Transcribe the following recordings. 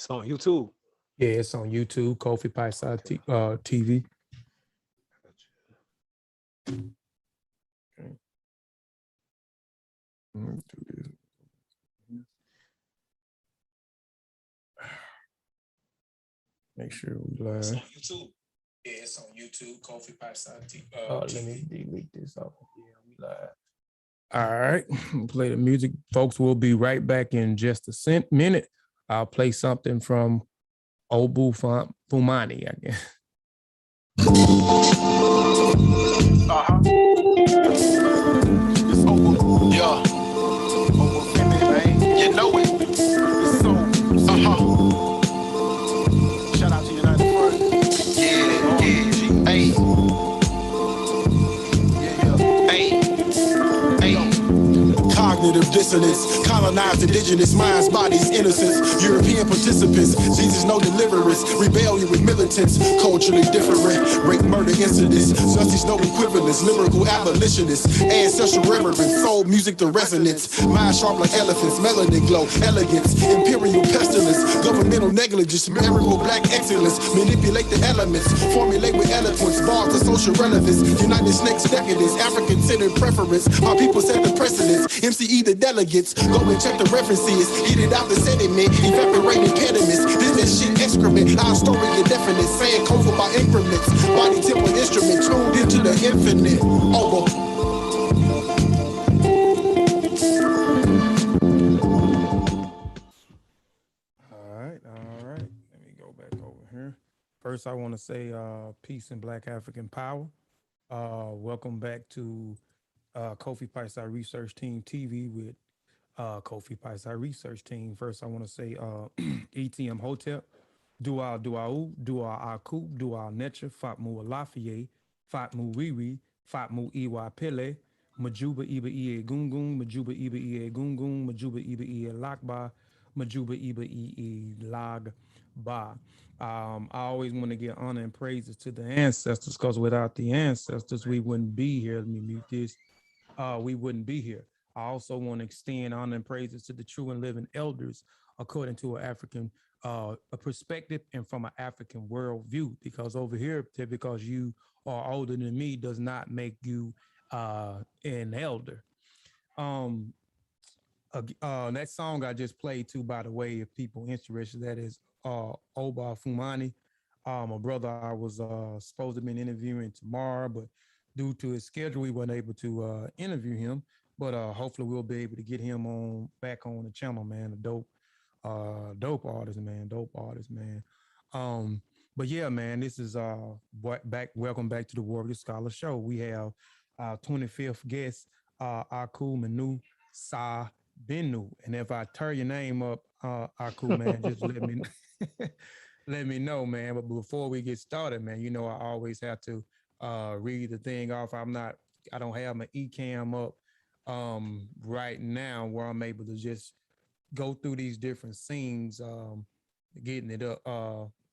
It's on YouTube. Yeah, it's on YouTube, Kofi Piesie TV. Okay. Make sure we live. It's on YouTube. Yeah, it's on YouTube, Kofi Piesie TV. Let me delete this off. Yeah, we live. All right, play the music, folks. We'll be right back in just a minute. I'll play something from Obu Fumani, I guess. It's Obu. Yeah. Obu Fumani, man. You know it. It's so. Shout out to United Front. Yeah. Hey. Cognitive dissonance, colonized indigenous minds, bodies, innocence, European participants, Jesus no deliverance, rebellion with militants, culturally different, rape, murder incidents, justice no equivalence, lyrical abolitionists, ancestral reverence, soul music to resonance, mind sharp like elephants, melanin glow, elegance, imperial pestilence, governmental negligence, miracle black excellence, manipulate the elements, formulate with eloquence, bars to social relevance, United Snakes decadence, African-centered preference, my people set the precedence, MCE the delegates, go and check the references, eat it out the sediment, evaporate impediments, this that shit excrement, our story indefinite, saying Kofi by increments, body temple instrument, tuned into the infinite, over. All right. Let me go back over here. First, I want to say peace and Black African power. Welcome back to Kofi Piesie Research Team TV with Kofi Piesie Research Team. First, I want to say ETM Hotel, Dua Duau, Dua Aankhu, Dua Necha, Fatmu Alafiye, Fatmu Wiwi, Fatmu Iwa Pele, Majuba Iba Ie Gungun, Majuba Iba Ie Gungun, Majuba Iba Ie Lakba, Majuba Iba Ie Lagba. I always want to give honor and praises to the ancestors, because without the ancestors, we wouldn't be here. Let me mute this. We wouldn't be here. I also want to extend honor and praises to the true and living elders, according to an African a perspective and from an African worldview. Because over here, because you are older than me, does not make you an elder. That song I just played too, by the way, if people interested, that is Oba Fumani. My brother, I was supposed to be interviewing tomorrow, but due to his schedule, we weren't able to interview him. But hopefully we'll be able to get him back on the channel, man. A dope artist, man. But yeah, man, this is welcome back to the Warrior Scholar Show. We have our 25th guest, Aankhu Manu Saa Benu. And if I tear your name up, Aankhu, man, just let me know, man. But before we get started, man, you know I always have to read the thing off. I don't have my eCam up right now, where I'm able to just go through these different scenes, getting it up,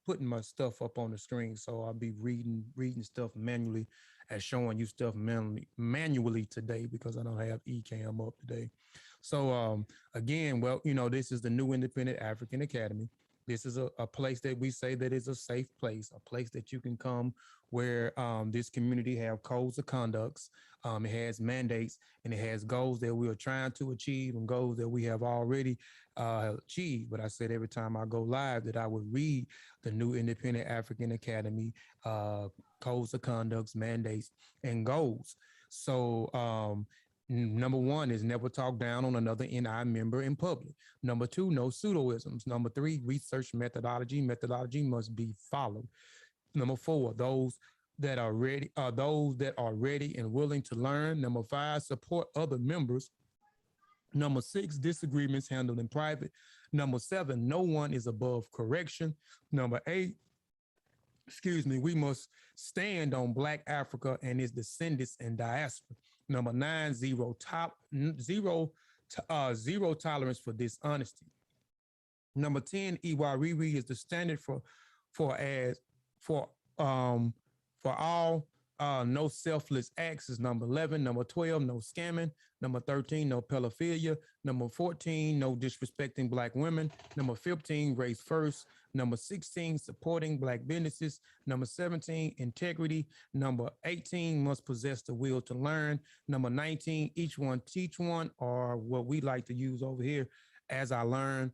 putting my stuff up on the screen. So I'll be reading stuff manually and showing you stuff manually today, because I don't have eCam up today. So again, well, you know, this is the New Independent African Academy. This is a place that we say that is a safe place, a place that you can come where this community have codes of conducts. It has mandates, and it has goals that we are trying to achieve and goals that we have already achieved. But I said every time I go live that I would read the New Independent African Academy codes of conducts, mandates, and goals. So number one is never talk down on another NI member in public. Number two, no pseudoisms. Number three, research methodology. Methodology must be followed. Number four, those that are ready and willing to learn. Number five, support other members. Number six, disagreements handled in private. Number seven, no one is above correction. Number eight, we must stand on Black Africa and its descendants and diaspora. Number nine, zero tolerance for dishonesty. Number 10, Iwariri is the standard for all No selfless acts is number 11. Number 12, no scamming. Number 13, no pedophilia. Number 14, no disrespecting Black women. Number 15, race first. Number 16, supporting Black businesses. Number 17, integrity. Number 18, must possess the will to learn. Number 19, each one teach one, or what we like to use over here, as I learn,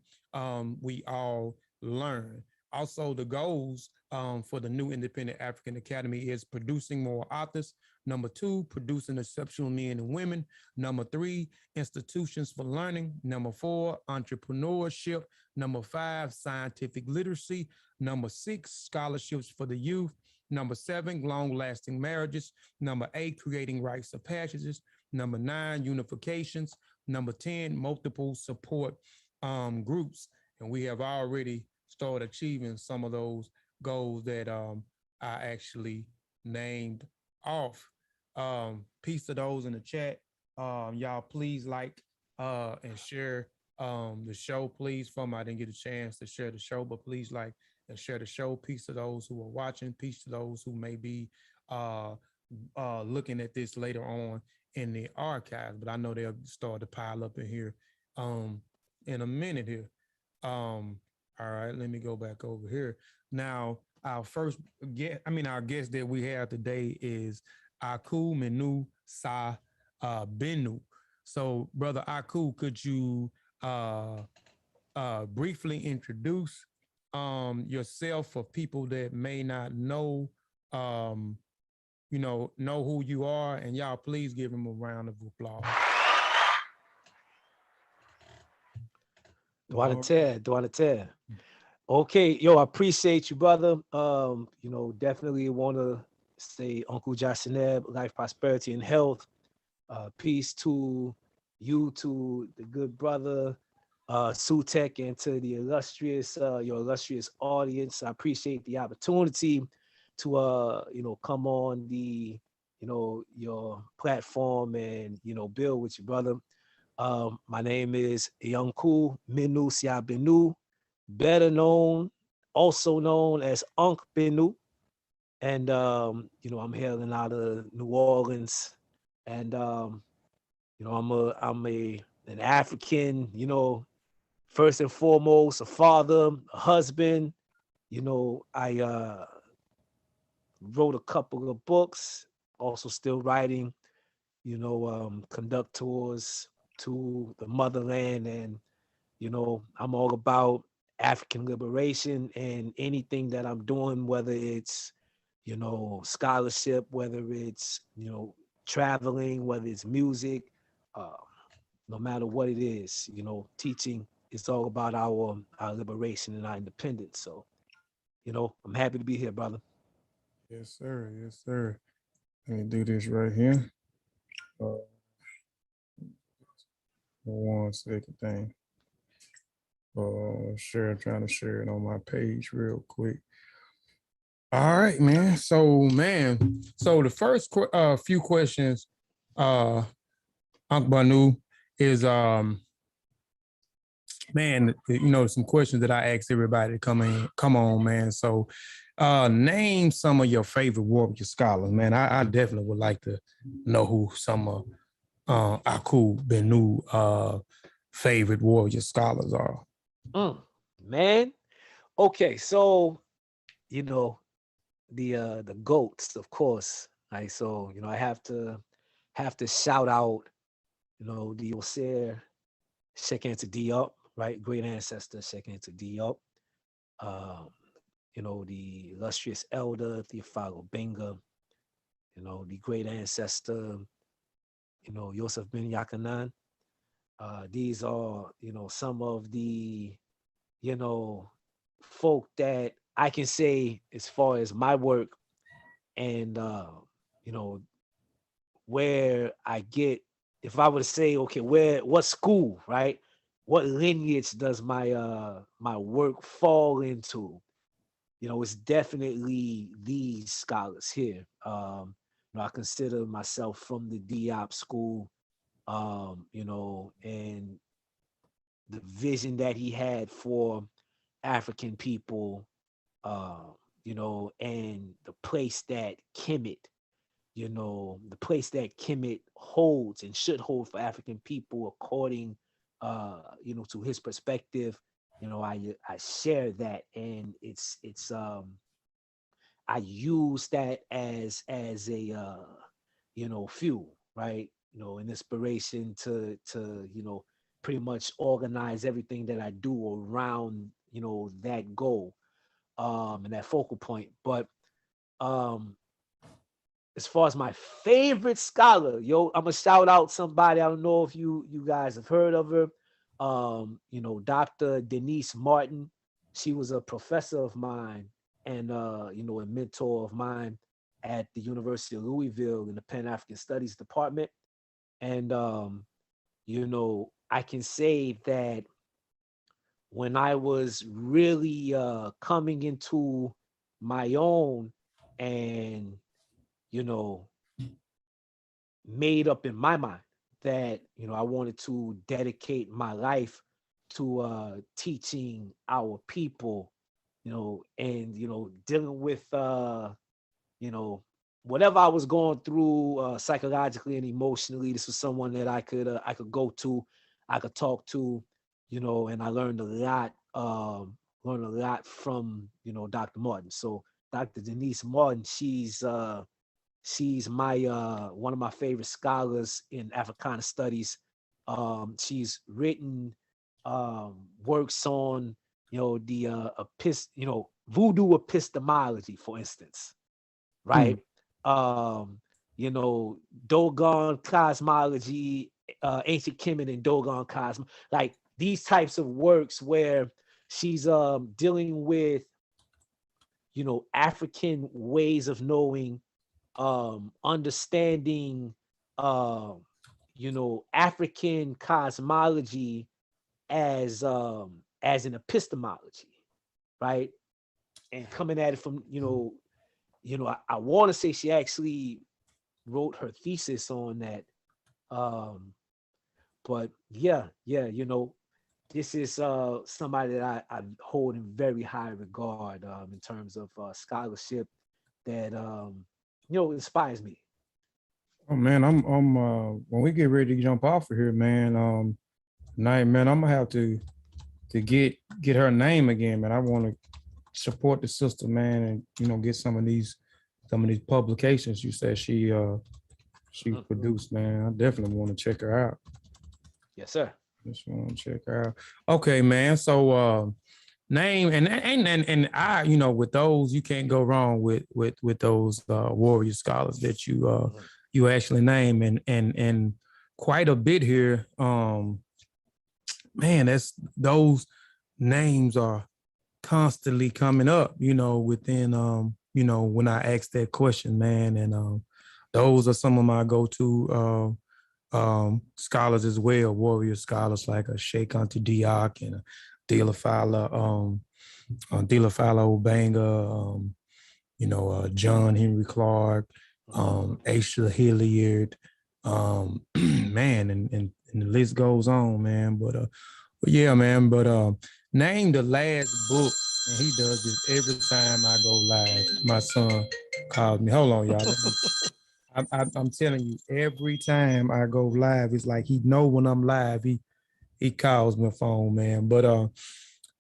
we all learn. Also, the goals for the new Independent African Academy is producing more authors. Number 2, producing exceptional men and women. Number 3, institutions for learning. Number 4, entrepreneurship. Number 5, scientific literacy. Number 6, scholarships for the youth. Number 7, long-lasting marriages. Number 8, creating rites of passages. Number 9, unifications. Number 10, multiple support groups. And we have already started achieving some of those goals that I actually named off. Peace to those in the chat. Y'all please like and share the show, please. I didn't get a chance to share the show, but please like and share the show. Peace to those who are watching. Peace to those who may be looking at this later on in the archives, but I know they'll start to pile up in here in a minute here. All right, let me go back over here. Now, our guest that we have today is Aankhu Menu Saa Benu. So, Brother Aankhu, could you briefly introduce yourself for people that may not know, know who you are, and y'all please give him a round of applause. Duanater. Okay, yo, I appreciate you, brother. Definitely want to say Uncle Jasineb, life, prosperity, and health. Peace to you, to the good brother, Sutek, and to the illustrious, your illustrious audience. I appreciate the opportunity to, come on the, your platform and, build with you, brother. My name is Aankhu Menu Saa Benu, also known as Aankh Benu. And, I'm hailing out of New Orleans. And, I'm an African, first and foremost, a father, a husband. I wrote a couple of books, also still writing, conduct tours to the motherland. And, I'm all about African liberation, and anything that I'm doing, whether it's, scholarship, whether it's, traveling, whether it's music, no matter what it is, teaching, it's all about our liberation and our independence. So, I'm happy to be here, brother. Yes, sir. Yes, sir. Let me do this right here. One second thing. Trying to share it on my page real quick. All right, man. So the first few questions, Aankh Benu, is some questions that I asked everybody to come on, man. So name some of your favorite warrior scholars, man. I definitely would like to know who some of Aankhu Benu favorite warrior scholars are. Man. Okay, so the goats, of course. Right. So, I have to shout out, the Osir Shekin to D up, right? Great ancestor Shekin to D up. The illustrious elder Theophilo Benga, the great ancestor, Yosef Ben Yakanan. These are, some of the, folk that I can say as far as my work and, where I get, if I were to say, okay, what school, right? What lineage does my my work fall into? It's definitely these scholars here. I consider myself from the Diop school, and the vision that he had for African people, and the place that Kemet, you know, the place that Kemet holds and should hold for African people according, you know, to his perspective. You know, I share that, and it's I use that as a you know, fuel, right? You know, an inspiration to you know, pretty much organize everything that I do around, you know, that goal, and that focal point. But um as far as my favorite scholar, yo, I'm gonna shout out somebody. I don't know if you guys have heard of her. You know, Dr. Denise Martin. She was a professor of mine and you know, a mentor of mine at the University of Louisville in the Pan African Studies Department. And you know, I can say that when I was really coming into my own and, you know, made up in my mind that, you know, I wanted to dedicate my life to teaching our people, you know, and, you know, dealing with you know, whatever I was going through psychologically and emotionally. This was someone that I could go to, I could talk to, you know, and I learned a lot, from, you know, Dr. Martin. So Dr. Denise Martin, she's my one of my favorite scholars in Africana studies. She's written works on, you know, the you know, voodoo epistemology, for instance, right? You know, Dogon cosmology, ancient Kemet and Dogon cosmology, like these types of works where she's dealing with, you know, African ways of knowing, understanding, you know, African cosmology as an epistemology, right? And coming at it from, you know, I want to say she actually wrote her thesis on that. But yeah, you know, this is somebody that I hold in very high regard in terms of scholarship that you know, inspires me. Oh man, I'm when we get ready to jump off of here, man. Night, man, I'm gonna have to get her name again, man. I want to support the sister, man, and you know, get some of these publications you said she produced, man. I definitely want to check her out. Yes, sir. Just want to check her out. Okay, man. So name and I, you know, with those, you can't go wrong with those warrior scholars that you actually name and quite a bit here. Man, those names are constantly coming up, you know, within you know, when I ask that question, man, and those are some of my go-to scholars as well, warrior scholars like a Sheikh Anta Diak and a Dilafala Obanga, you know, John Henry Clark, Asa Hilliard, man, and the list goes on, man. But yeah, man. But name the last book, and he does this every time I go live. My son calls me. Hold on, y'all. I'm telling you, every time I go live, it's like he know when I'm live. He calls my phone, man. But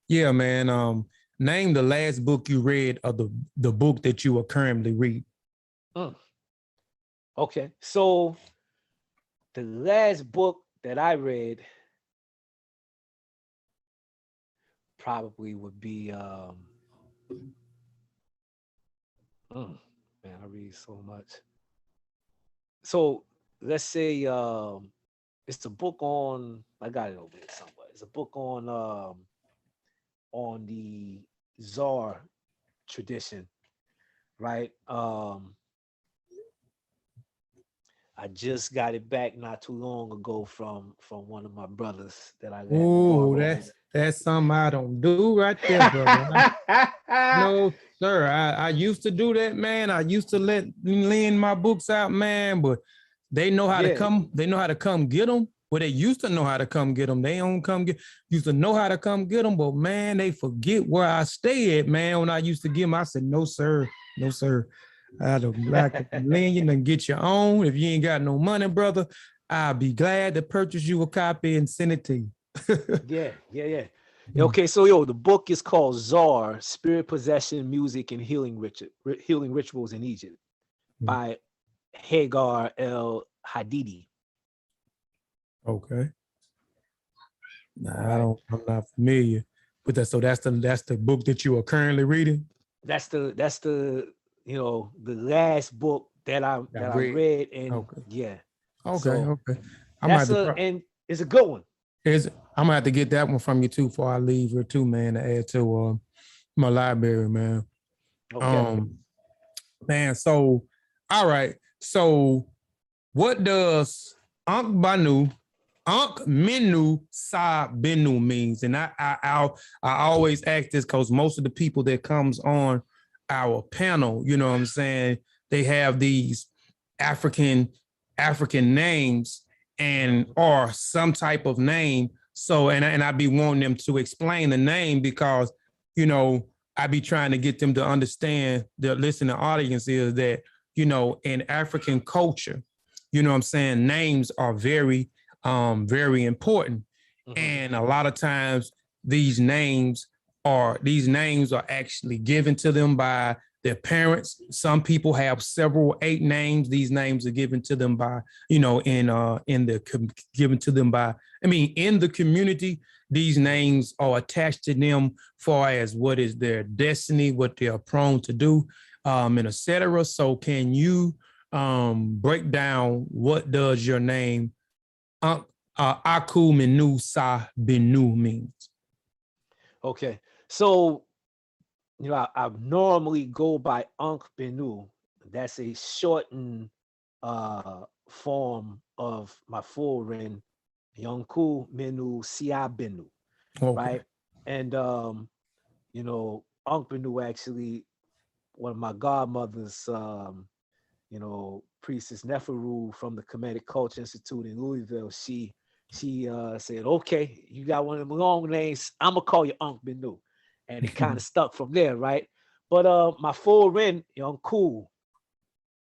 yeah, man. Name the last book you read of the book that you are currently reading. Okay, so the last book that I read probably would be man, I read so much. So let's say it's a book on, I got it over here somewhere. It's a book on the Tsar tradition, right? I just got it back not too long ago from one of my brothers that I got. Oh, that's something I don't do right there, brother. No, sir. I used to do that, man. I used to lend my books out, man, but they know how to come. They know how to come get them. Well, they used to know how to come get them. They don't come get. Used to know how to come get them, but man, they forget where I stay at, man. When I used to get them, I said, no, sir, no, sir. I'd like to lend you and get your own. If you ain't got no money, brother, I'll be glad to purchase you a copy and send it to you. Yeah. Okay, so the book is called Czar: Spirit Possession, Music, and Healing Rituals in Egypt by Hagar El Hadidi. Okay. Nah, I'm not familiar with that. So that's the book that you are currently reading. That's the the last book that I read, and yeah. Okay. And it's a good one. I'm gonna have to get that one from you too before I leave here too, man, to add to my library, man. Okay. Man, so all right. So what does Aankh Menu Saa Benu means? And I always ask this because most of the people that comes on our panel, you know what I'm saying, they have these African names and or some type of name. So and I be wanting them to explain the name because I be trying to get them to understand, the listening audience, is that in African culture, you know what I'm saying, names are very very important. And a lot of times these names are actually given to them by their parents. Some people have several 8 names. These names are given to them by, given to them by, in the community, these names are attached to them far as what is their destiny, what they are prone to do, and etc. So can you break down what does your name Aankhu Menu Saa Benu means? Okay, so I normally go by Aankh Benu. That's a shortened form of my full Ren, Aankhu Menu Saa Benu, right? And Aankh Benu, actually, one of my godmothers, Priestess Neferu from the Kemetic Culture Institute in Louisville, she said, okay, you got one of them long names, I'm gonna call you Aankh Benu. And it kind of stuck from there, right? But my full Ren, Aankhu,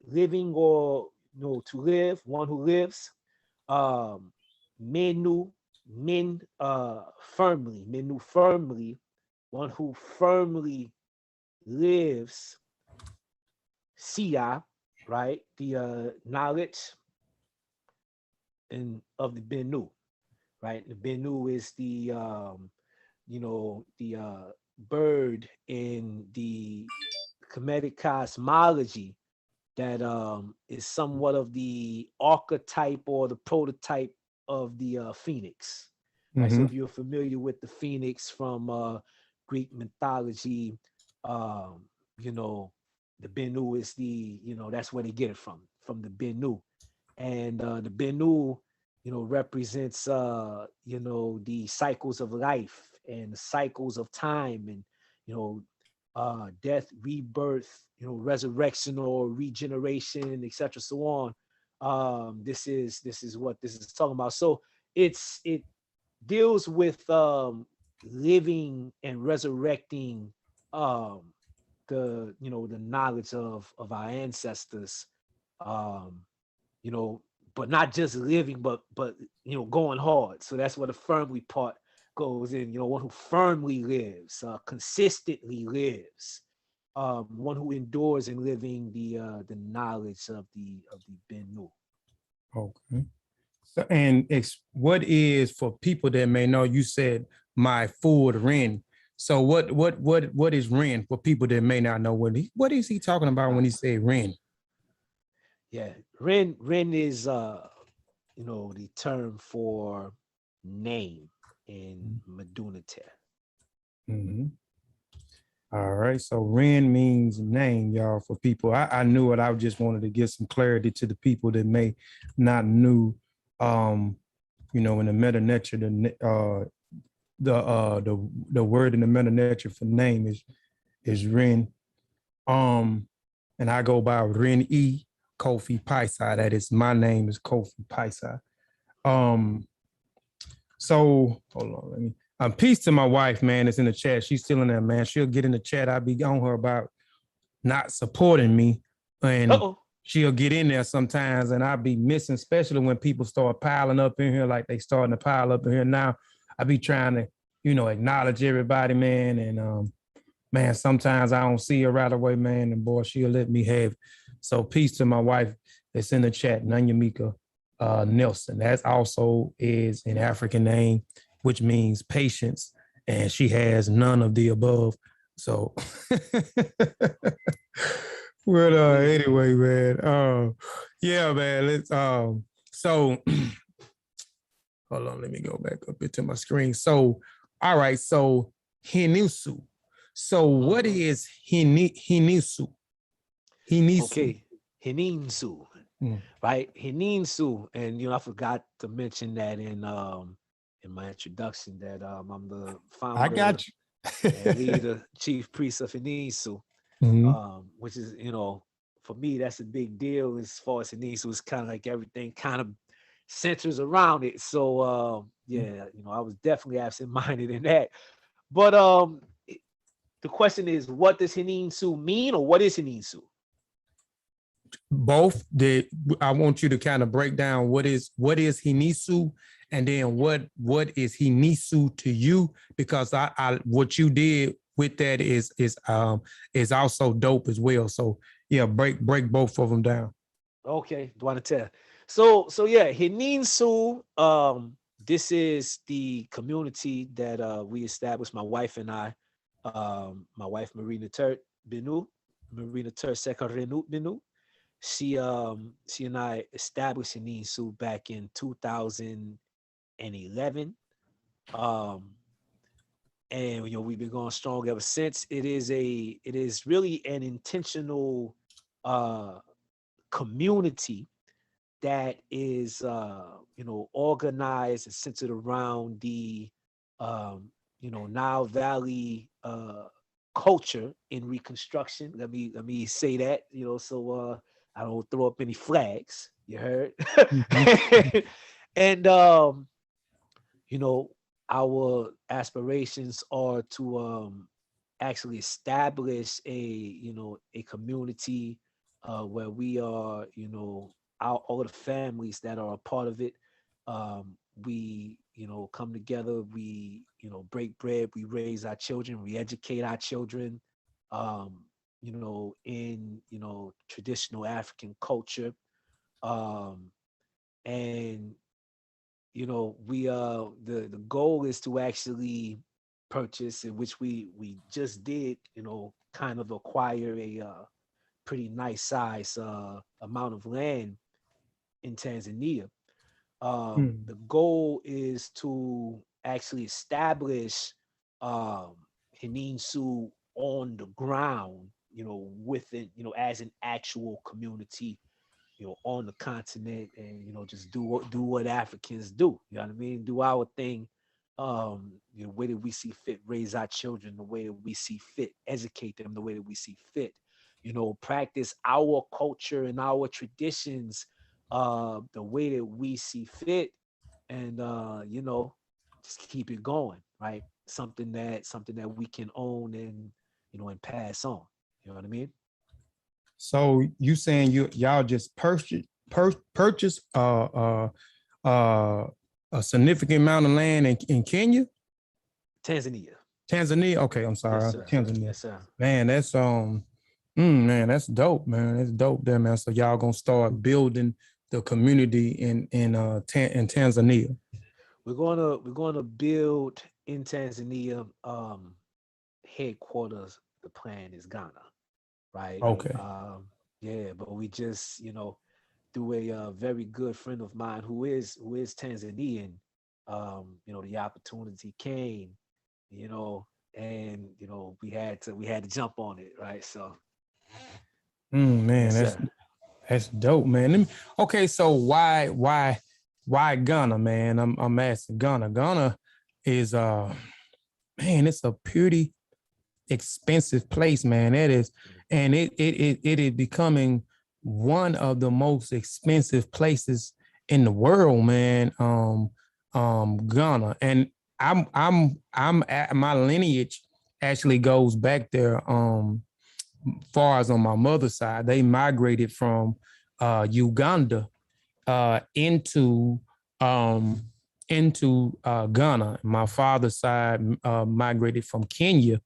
living or to live, one who lives. Menu, firmly, Menu firmly, one who firmly lives. Sia, right? The knowledge and of the Benu, right? The Benu is the bird in the Kemetic cosmology that is somewhat of the archetype or the prototype of the phoenix. Right? So if you're familiar with the phoenix from Greek mythology, the Benu is that's where they get it from the Benu. And the Benu, represents, the cycles of life and the cycles of time and, death, rebirth, resurrection or regeneration, etc. So on. This is what this is talking about. So it deals with living and resurrecting the knowledge of our ancestors, but not just living, but going hard. So that's where the firmly part goes in. One who firmly lives, consistently lives, one who endures in living the knowledge of the Benu. Okay. So, and what is, for people that may know, you said my full Ren. So what is Ren for people that may not know? What is he talking about when he said Ren? Yeah, Ren is the term for name in Medunate. All right, so Ren means name, y'all, for people. I knew it. I just wanted to give some clarity to the people that may not knew. In the meta nature, the word in the meta nature for name is Ren. And I go by Ren E. Kofi Piesie. That is, my name is Kofi Piesie. So hold on, let me. Peace to my wife, man. It's in the chat. She's still in there, man. She'll get in the chat. I'll be on her about not supporting me. and Uh-oh. she'll get in there sometimes, and I'll be missing, especially when people start piling up in here like they starting to pile up in here now. I be trying to, acknowledge everybody, man, and man, sometimes I don't see her right away, man, and boy, she'll let me have it. So peace to my wife that's in the chat, Nanyamika Nelson. That also is an African name, which means patience, and she has none of the above. So, well, anyway, man. Yeah, man. Let's. So, hold on. Let me go back up into my screen. So, all right. So, Hinisu. So, what is Hinisu? Hinisu. Okay, Hininsu, right? Hininsu, and I forgot to mention that in my introduction that I'm the founder. I got you. And leader, chief priest of Hininsu, which is for me that's a big deal as far as Hininsu. It's kind of like everything kind of centers around it. So yeah, I was definitely absent-minded in that. But the question is, what does Hininsu mean, or what is Hininsu? Both. I want you to kind of break down what is Hinisu, and then what is Hinisu to you, because I what you did with that is also dope as well. So yeah, break both of them down. Okay, do want to tell? So yeah, Hininsu. This is the community that we established, my wife and I. My wife Marina Benu, Second Renut Benu. She and I established Hininsu back in 2011. And we've been going strong ever since. It is really an intentional community that is organized and centered around the Nile Valley culture in Reconstruction. Let me say that, so I don't throw up any flags. You heard? And our aspirations are to actually establish a community where we are, all the families that are a part of it. We come together, we break bread, we raise our children, we educate our children in traditional African culture. And we the goal is to actually purchase, in which we just did, kind of acquire a pretty nice size amount of land in Tanzania. The goal is to actually establish Hininsu on the ground, within, as an actual community, on the continent, and just do what Africans do. You know what I mean? Do our thing, the way that we see fit. Raise our children the way that we see fit. Educate them the way that we see fit. Practice our culture and our traditions the way that we see fit, and just keep it going, right? Something that we can own and and pass on. You know what I mean? So you saying y'all just purchase a significant amount of land in Kenya? Tanzania. Okay, I'm sorry. Yes, sir. Tanzania. Yes, sir. Man, that's man, that's dope, man. That's dope there, man. So y'all gonna start building the community in Tanzania. We're gonna build in Tanzania. Headquarters, the plan is Ghana, right? Okay. Yeah, but we just through a very good friend of mine who is Tanzanian, the opportunity came, and we had to jump on it, right? So man, yes, that's dope, man. Okay, so why Ghana, man? I'm asking. Ghana is man, it's a pretty expensive place, man. That is, and it is becoming one of the most expensive places in the world, man. Ghana, and I'm at, my lineage actually goes back there. far as on my mother's side, they migrated from Uganda into Ghana. My father's side migrated from Kenya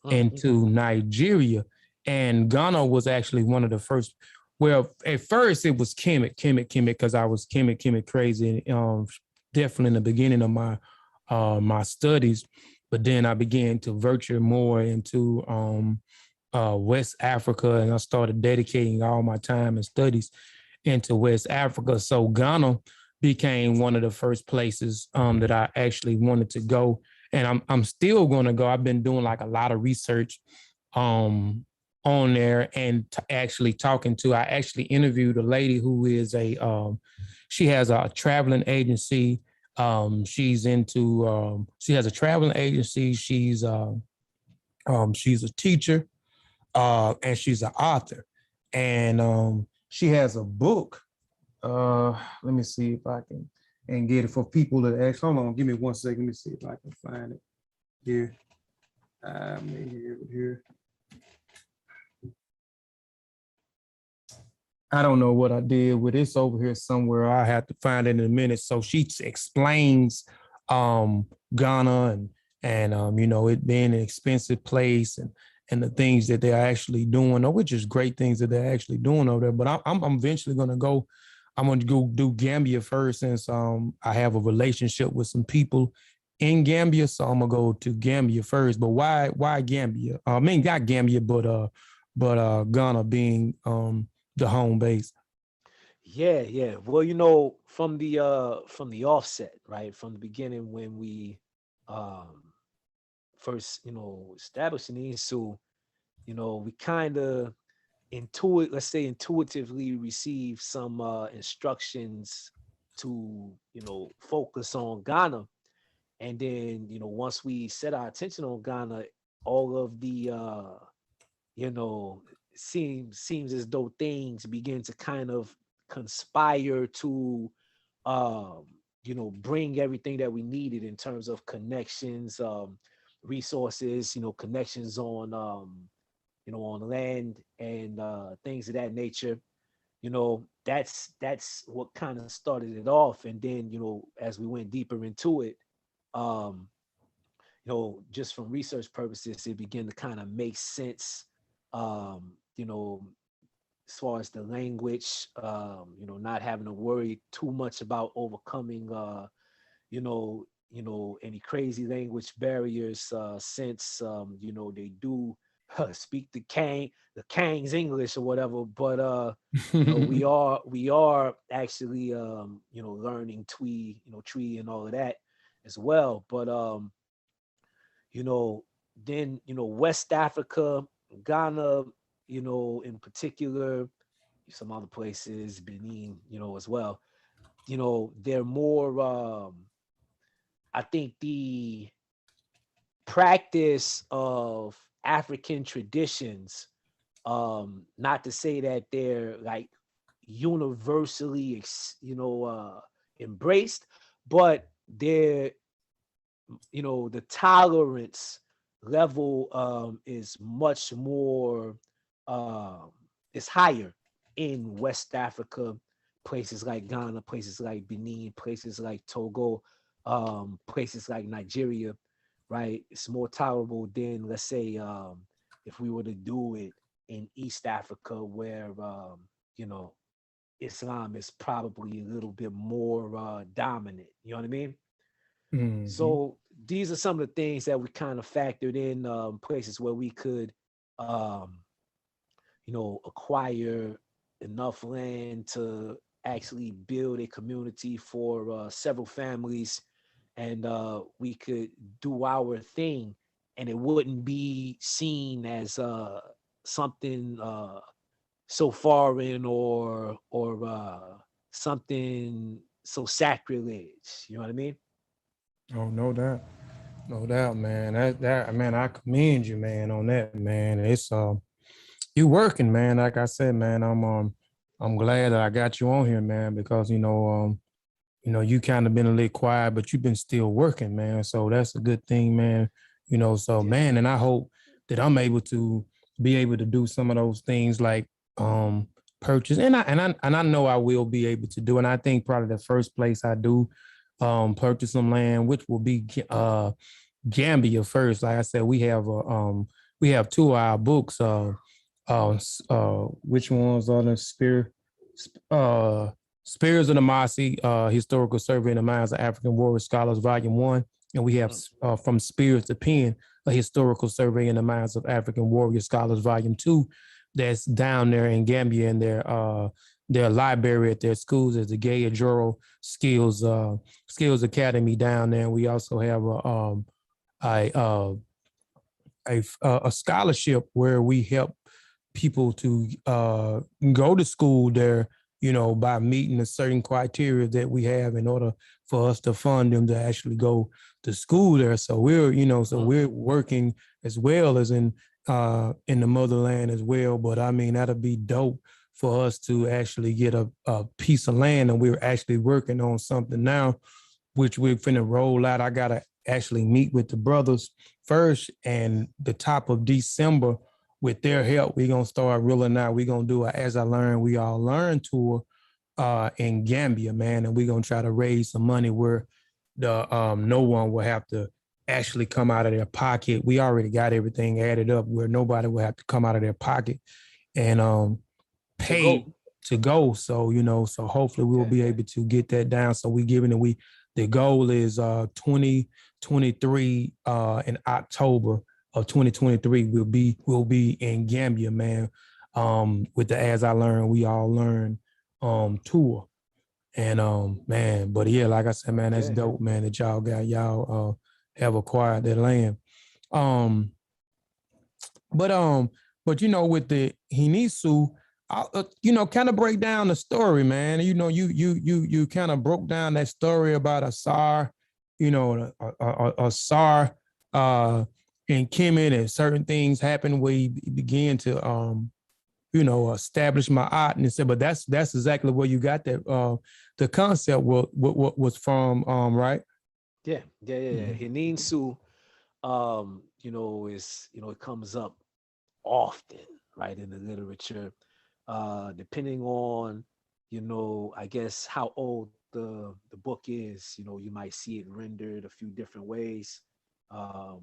into Nigeria, and Ghana was actually one of the first. Well, at first it was Kemet, because I was Kemet crazy. Definitely in the beginning of my studies, but then I began to venture more into West Africa, and I started dedicating all my time and studies into West Africa. So Ghana became one of the first places that I actually wanted to go, and I'm still going to go. I've been doing like a lot of research on there, and actually talking to. I actually interviewed a lady who is she has a traveling agency. She's into she has a traveling agency. She's a teacher, and she's an author, and she has a book. Let me see if I can and get it for people that ask. Hold on, give me 1 second. Let me see if I can find it here. I may have it here. I don't know what I did with this over here somewhere. I have to find it in a minute. So she explains Ghana and it being an expensive place and the things that they're actually doing, which is great things that they're actually doing over there. But I'm eventually going to go. I'm going to go do Gambia first, since I have a relationship with some people in Gambia. So I'm going to go to Gambia first. But why Gambia? I mean, not Gambia, but Ghana being the home base. Yeah. Well, from the offset, right? From the beginning when we first, established an INSU, we kind of intuitively receive some instructions to, focus on Ghana. And then, once we set our attention on Ghana, all of the seems as though things begin to kind of conspire to bring everything that we needed in terms of connections, resources, connections on on land and things of that nature. That's what kind of started it off. And then, as we went deeper into it, just from research purposes, it began to kind of make sense, as far as the language, not having to worry too much about overcoming, any crazy language barriers, since, they do speak the Kang's English or whatever, but we are actually learning Tree and all of that as well. But then West Africa, Ghana, in particular, some other places, Benin, as well. They're more. I think the practice of African traditions, not to say that they're like universally, embraced, but they're, the tolerance level is much more, is higher in West Africa, places like Ghana, places like Benin, places like Togo, places like Nigeria, right? It's more tolerable than, let's say, if we were to do it in East Africa, where Islam is probably a little bit more dominant. You know what I mean? Mm-hmm. So these are some of the things that we kind of factored in, places where we could, acquire enough land to actually build a community for several families, and we could do our thing, and it wouldn't be seen as something so foreign or something so sacrilege. You know what I mean? Oh, no doubt, man. That man, I commend you, man, on that, man. It's you working, man. Like I said, man, I'm glad that I got you on here, man, because you kind of been a little quiet, but you've been still working, man. So that's a good thing, man. So, man, and I hope that I'm able to be able to do some of those things like purchase, and I know I will be able to do, and I think probably the first place I do purchase some land, which will be Gambia first. Like I said, we have two of our books. Which ones are the Spears of the Mossi, Historical Survey in the Minds of African Warrior Scholars, Volume 1. And we have From Spears to Pen, a Historical Survey in the Minds of African Warrior Scholars, Volume 2. That's down there in Gambia in their library at their schools. There's the Gay Ajoro Skills Academy down there. And we also have a scholarship where we help people to go to school there, by meeting a certain criteria that we have in order for us to fund them to actually go to school there. So we're working as well as in the motherland as well. But I mean, that'll be dope for us to actually get a piece of land, and we're actually working on something now, which we're finna roll out. I gotta actually meet with the brothers first, and the top of December, with their help, we're gonna start rolling out. We're gonna do a As I Learn, We All Learn tour in Gambia, man, and we're gonna try to raise some money where the no one will have to actually come out of their pocket. We already got everything added up where nobody will have to come out of their pocket and pay to go. So so hopefully we'll be able to get that down. So the goal is 2023 in October of 2023 we'll be in Gambia, man, with the As I Learn, We All Learn tour. And man, but yeah, like I said, man, that's dope, man, that y'all have acquired that land. But with the Hinisu, kind of break down the story, man. You kind of broke down that story about a Sar, a Sar in Kemet, and certain things happened where he began to establish my art, and said, but that's exactly where you got that the concept was from, right? Yeah. Hinisu, it comes up often, right, in the literature, depending on, I guess how old the book is. You might see it rendered a few different ways. I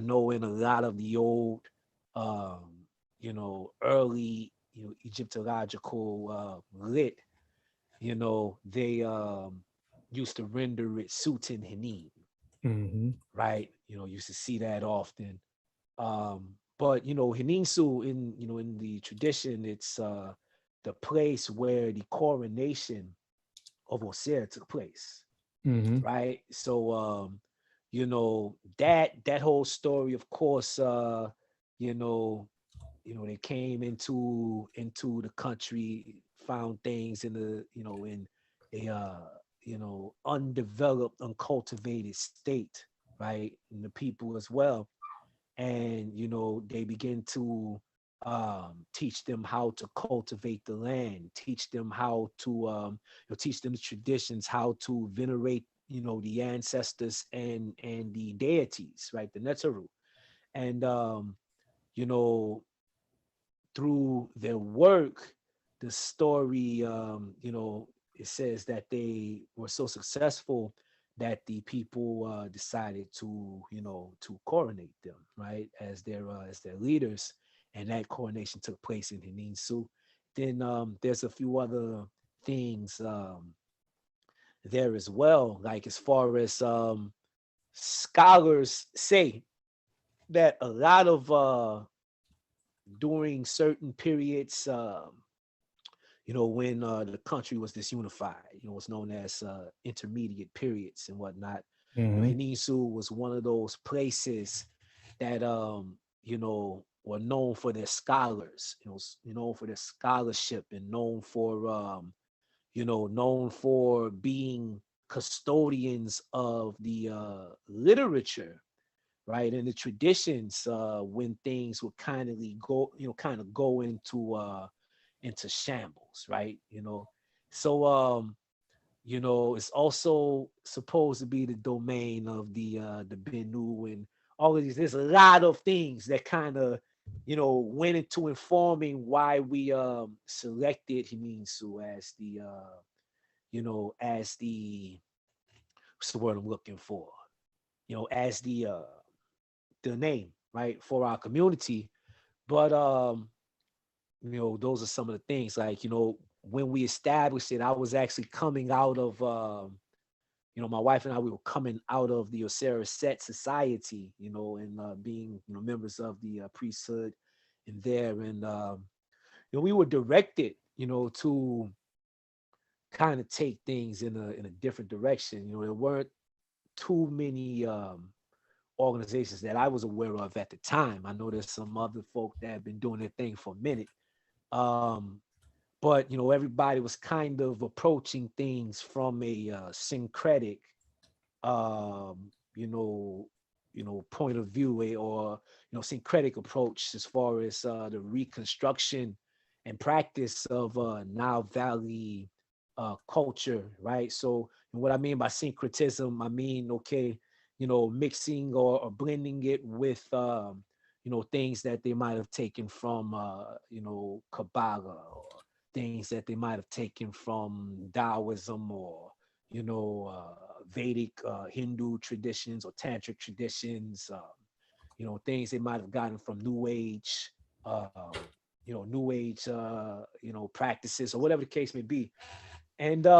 know in a lot of the old, early, Egyptological lit, they used to render it Sutin Hanin, right? Used to see that often. But Hininsu in the tradition, it's the place where the coronation of Osir took place, right? So that whole story, of course, they came into the country, found things in the in a undeveloped, uncultivated state, right? And the people as well. And they begin to teach them how to cultivate the land, teach them how to teach them the traditions, how to venerate the ancestors and the deities, right, the Netzeru. And through their work, the story, it says that they were so successful that the people decided to coronate them, right, as their leaders, and that coronation took place in Hininsu. Then there's a few other things there as well, like as far as scholars say that a lot of during certain periods, when the country was disunified, what's known as intermediate periods and whatnot. Hinisu was one of those places that were known for their scholars, known for their scholarship, and known for being custodians of the literature, right, and the traditions, when things would kind of go into shambles, right? So it's also supposed to be the domain of the Benu and all of these. There's a lot of things that kind of went into informing why we selected Himinsu as the as the what's the word I'm looking for? As the name, right, for our community. But those are some of the things, like, when we established it, I was actually coming out of my wife and I, we were coming out of the Osir Set Society, and being, members of the priesthood in there. And we were directed, to kind of take things in a different direction. There weren't too many organizations that I was aware of at the time. I know there's some other folk that have been doing their thing for a minute. But everybody was kind of approaching things from a syncretic point of view, or syncretic approach, as far as the reconstruction and practice of Nile Valley culture, right? So what I mean by syncretism, I mean, okay, mixing or blending it with things that they might have taken from Kabbalah, or things that they might have taken from Taoism, or Vedic Hindu traditions or tantric traditions, things they might have gotten from New Age, New Age, practices, or whatever the case may be. And we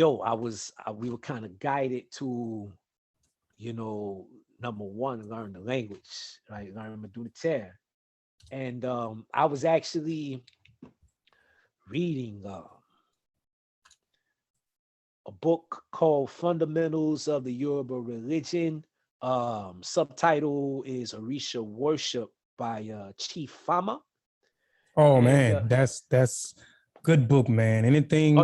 were kind of guided to, number one, learn the language, right? Learn Maduniter. And I was actually reading a book called Fundamentals of the Yoruba Religion. Subtitle is Orisha Worship by Chief Fama. Oh, and, man, that's good book, man. Anything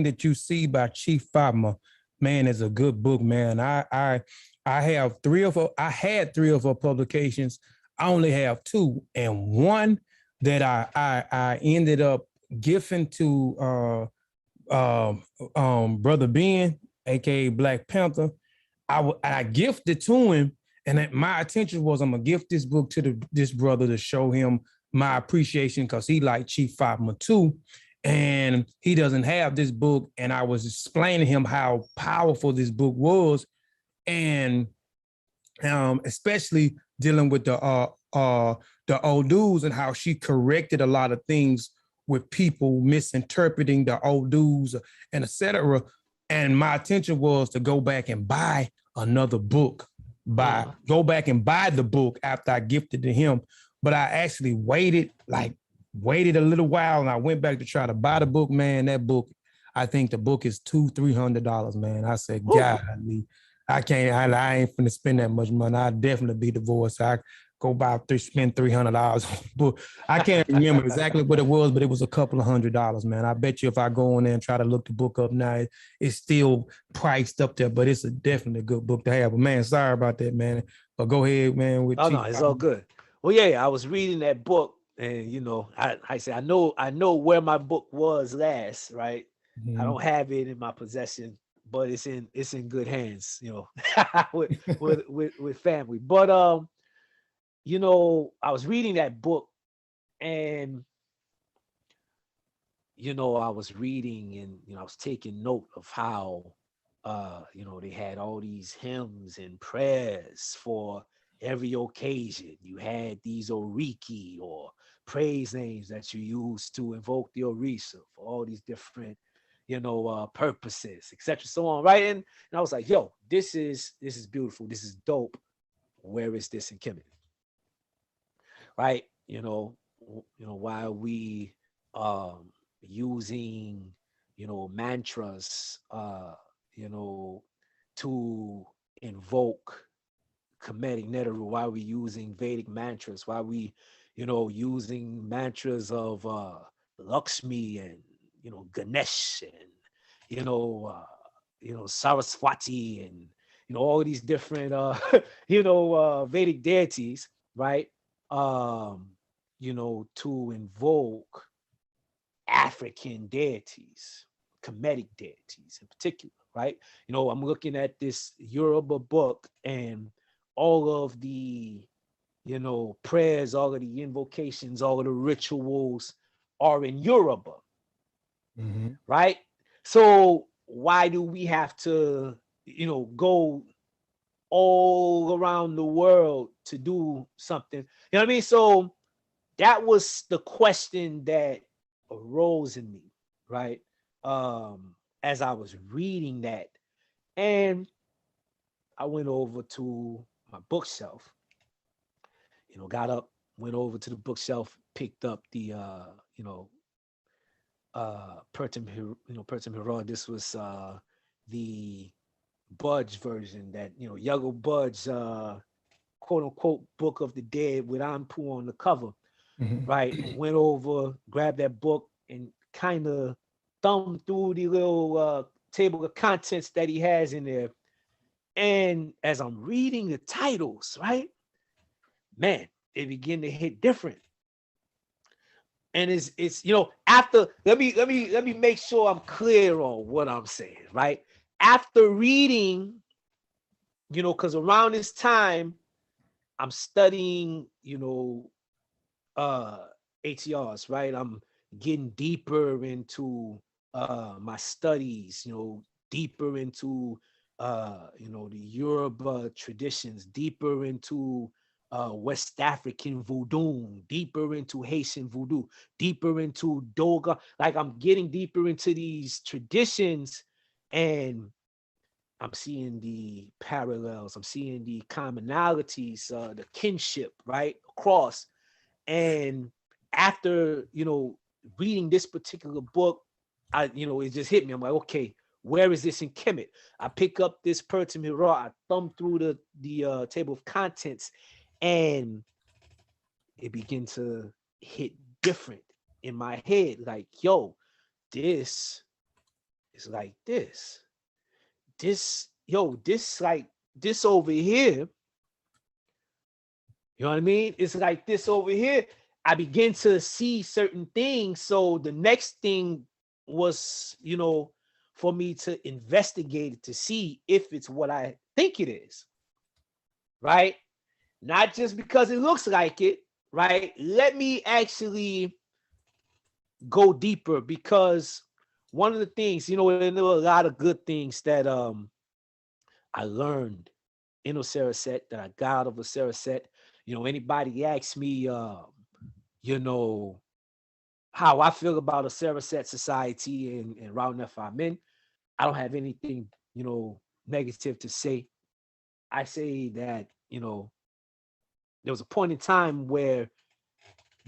that you see by Chief Fama, man, is a good book, man. I have I had three of her publications. I only have two, and one that I ended up gifting to Brother Ben, aka Black Panther. I gifted to him, and my intention was, I'm gonna gift this book to this brother to show him my appreciation, because he liked Chief Fatma too, and he doesn't have this book. And I was explaining to him how powerful this book was, and especially dealing with the old dudes, and how she corrected a lot of things with people misinterpreting the old dudes and etc. And my intention was to go back and buy another book, go back and buy the book after I gifted to him. But I actually waited a little while, and I went back to try to buy the book. Man, that book, I think the book is $200-300, man. I said, golly, I ain't finna spend that much money. I'd definitely be divorced. I go spend $300 on a book. I can't remember exactly what it was, but it was a couple of $100, man. I bet you if I go in there and try to look the book up now, it's still priced up there, but it's definitely a good book to have. But man, sorry about that, man. But go ahead, man. No, it's all good. Well, yeah, I was reading that book, and I said, I know where my book was last, right? Mm-hmm. I don't have it in my possession, but it's in good hands, with family. But I was reading that book, and I was reading, and I was taking note of how they had all these hymns and prayers for every occasion. You had these oriki, or praise names that you use to invoke the Orisha for all these different purposes, etc., so on, right? And I was like, yo, this is beautiful, this is dope. Where is this in Kemet? Right? While we using mantras to invoke Kemetic Neteru, why are we using Vedic mantras, why are we using mantras of Lakshmi and Ganesh and Saraswati and all these different Vedic deities, right? To invoke African deities, Kemetic deities in particular, right? I'm looking at this Yoruba book, and all of the you know, prayers, all of the invocations, all of the rituals are in Yoruba, right? So why do we have to, you know, go all around the world to do something? You know what I mean? So that was the question that arose in me, right? As I was reading that. And I went over to my bookshelf, you know, got up, went over to the bookshelf, picked up the you know, Pertim Hero. This was the Budge version, that, you know, Yuggle Budge quote unquote Book of the Dead with Aankhu on the cover, right? Went over, grabbed that book, and kind of thumbed through the little table of contents that he has in there. And as I'm reading the titles, right, man, it began to hit different. And it's you know, after, let me make sure I'm clear on what I'm saying, right? After reading, you know, because around this time I'm studying, you know, ATRs, right? I'm getting deeper into my studies, you know, deeper into you know, the Yoruba traditions, deeper into West African voodoo, deeper into Haitian voodoo, deeper into Doga. Like, I'm getting deeper into these traditions, and I'm seeing the parallels, I'm seeing the commonalities, the kinship, right, across. And after, you know, reading this particular book, you know, it just hit me. I'm like, okay, where is this in Kemet? I pick up this Pertim Hero, I thumb through the table of contents, and it began to hit different in my head. Like, yo, this is like this. This like this over here. You know what I mean? It's like this over here. I begin to see certain things. So the next thing was, you know, for me to investigate it to see if it's what I think it is, right? Not just because it looks like it, right? Let me actually go deeper, because one of the things, you know, there were a lot of good things that I learned in Osir, that I got out of Osir. You know, anybody asks me, you know, how I feel about Osir society and Round F I'm in, I don't have anything, you know, negative to say. I say that, you know, there was a point in time where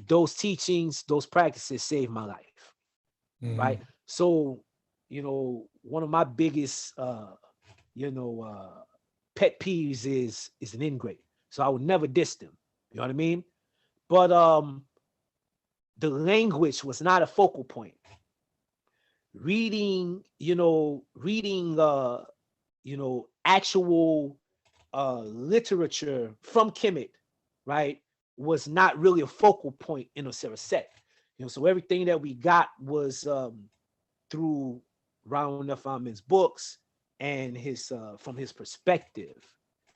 those teachings, those practices saved my life, right? So, you know, one of my biggest, you know, pet peeves is an ingrate. So I would never diss them. You know what I mean? But the language was not a focal point. Reading, you know, you know, actual literature from Kemet, right, was not really a focal point in Osir. You know, so everything that we got was through Raul Nefamin's books and his from his perspective,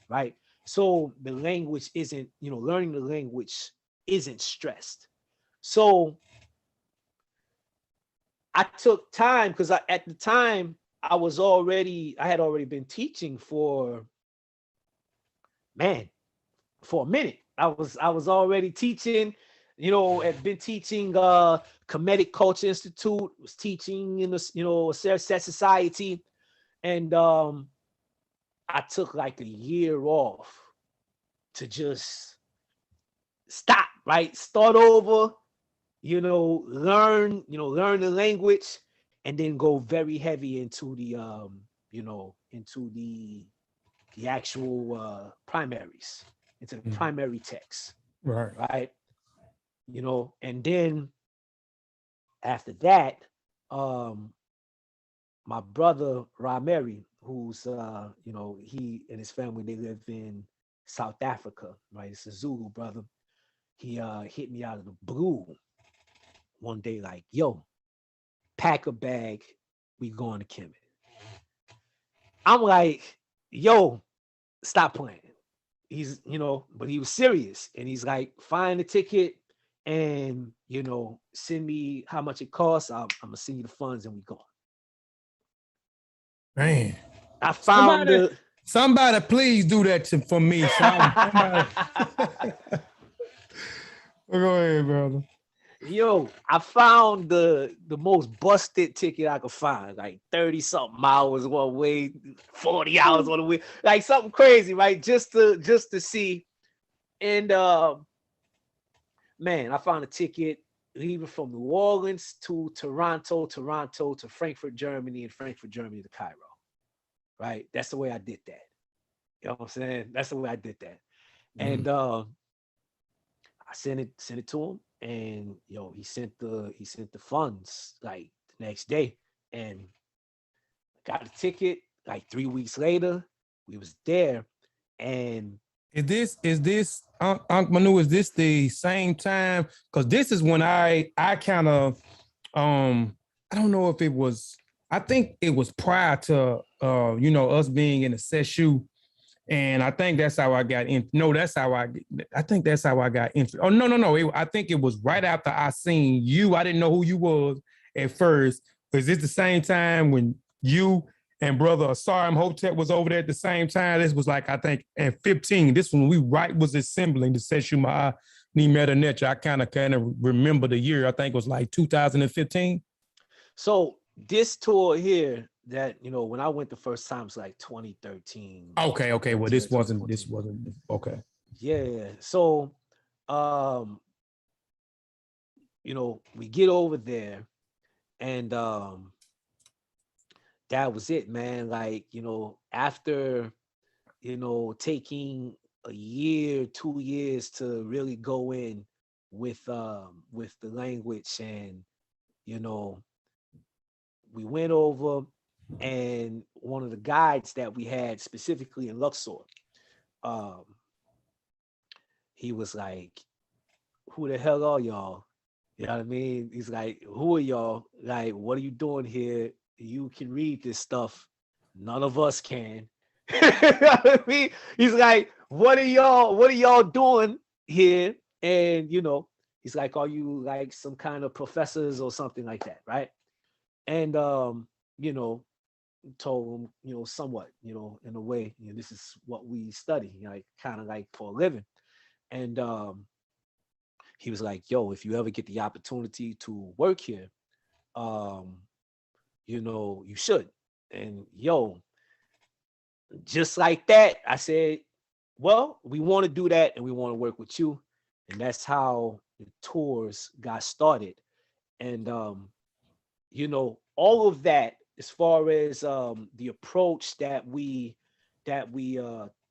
right? So the language isn't, you know, learning the language isn't stressed. So I took time, because at the time I had already been teaching for, man, for a minute. I was already teaching, you know, had been teaching Kemetic Culture Institute, was teaching in the, you know, Set Society, and I took like a year off to just stop, right? Start over, you know, learn the language, and then go very heavy into the you know, into the actual primaries, into the primary text. Right. You know, and then after that, my brother Rameri, who's you know, he and his family, they live in South Africa, right? It's a Zulu brother. He hit me out of the blue one day, like, yo, pack a bag, we going to Kemet. I'm like, yo, stop playing. he's, you know, but he was serious, and he's like, find the ticket, and you know, send me how much it costs. I'm gonna send you the funds, and we go. Man, I found somebody please do that for me. Somebody. Go ahead, brother. Yo, I found the most busted ticket I could find, like 30 something hours one way, 40 hours on the way, like something crazy, right? Just to see. And man, I found a ticket leaving from New Orleans to Toronto, Toronto to Frankfurt, Germany, and Frankfurt, Germany to Cairo. Right? That's the way I did that. You know what I'm saying? That's the way I did that. And I sent it to him, and yo, he sent the funds like the next day, and got a ticket like 3 weeks later. We was there, and is this Aankh Manu? Is this the same time? Because this is when I kind of I don't know if it was. I think it was prior to you know, us being in the session. And I think that's how I got in. No, that's how I think that's how I got in. Oh, no. I think it was right after I seen you. I didn't know who you was at first. Was this the same time when you and brother Sars Hotep was over there at the same time? This was like, I think at 15. This when we was assembling the session my Nimetanetcha. I kind of remember the year. I think it was like 2015. So this tour here, that, you know, when I went the first time, it's like 2013. Okay. Well, this wasn't okay. Yeah. So you know, we get over there, and that was it, man. Like, you know, after, you know, taking a year, 2 years to really go in with the language, and you know, we went over, and one of the guides that we had specifically in Luxor, he was like, who the hell are y'all? You know what I mean? He's like, who are y'all? Like, what are you doing here? You can read this stuff. None of us can. You know what I mean? He's like, what are y'all doing here? And you know, he's like, are you like some kind of professors or something like that, right? And you know, told him, you know, somewhat, you know, in a way, you know, this is what we study, like kind of like for a living. And he was like, yo, if you ever get the opportunity to work here, you know, you should. And yo, just like that, I said, well, we want to do that, and we want to work with you. And that's how the tours got started. And you know, all of that, as far as the approach that we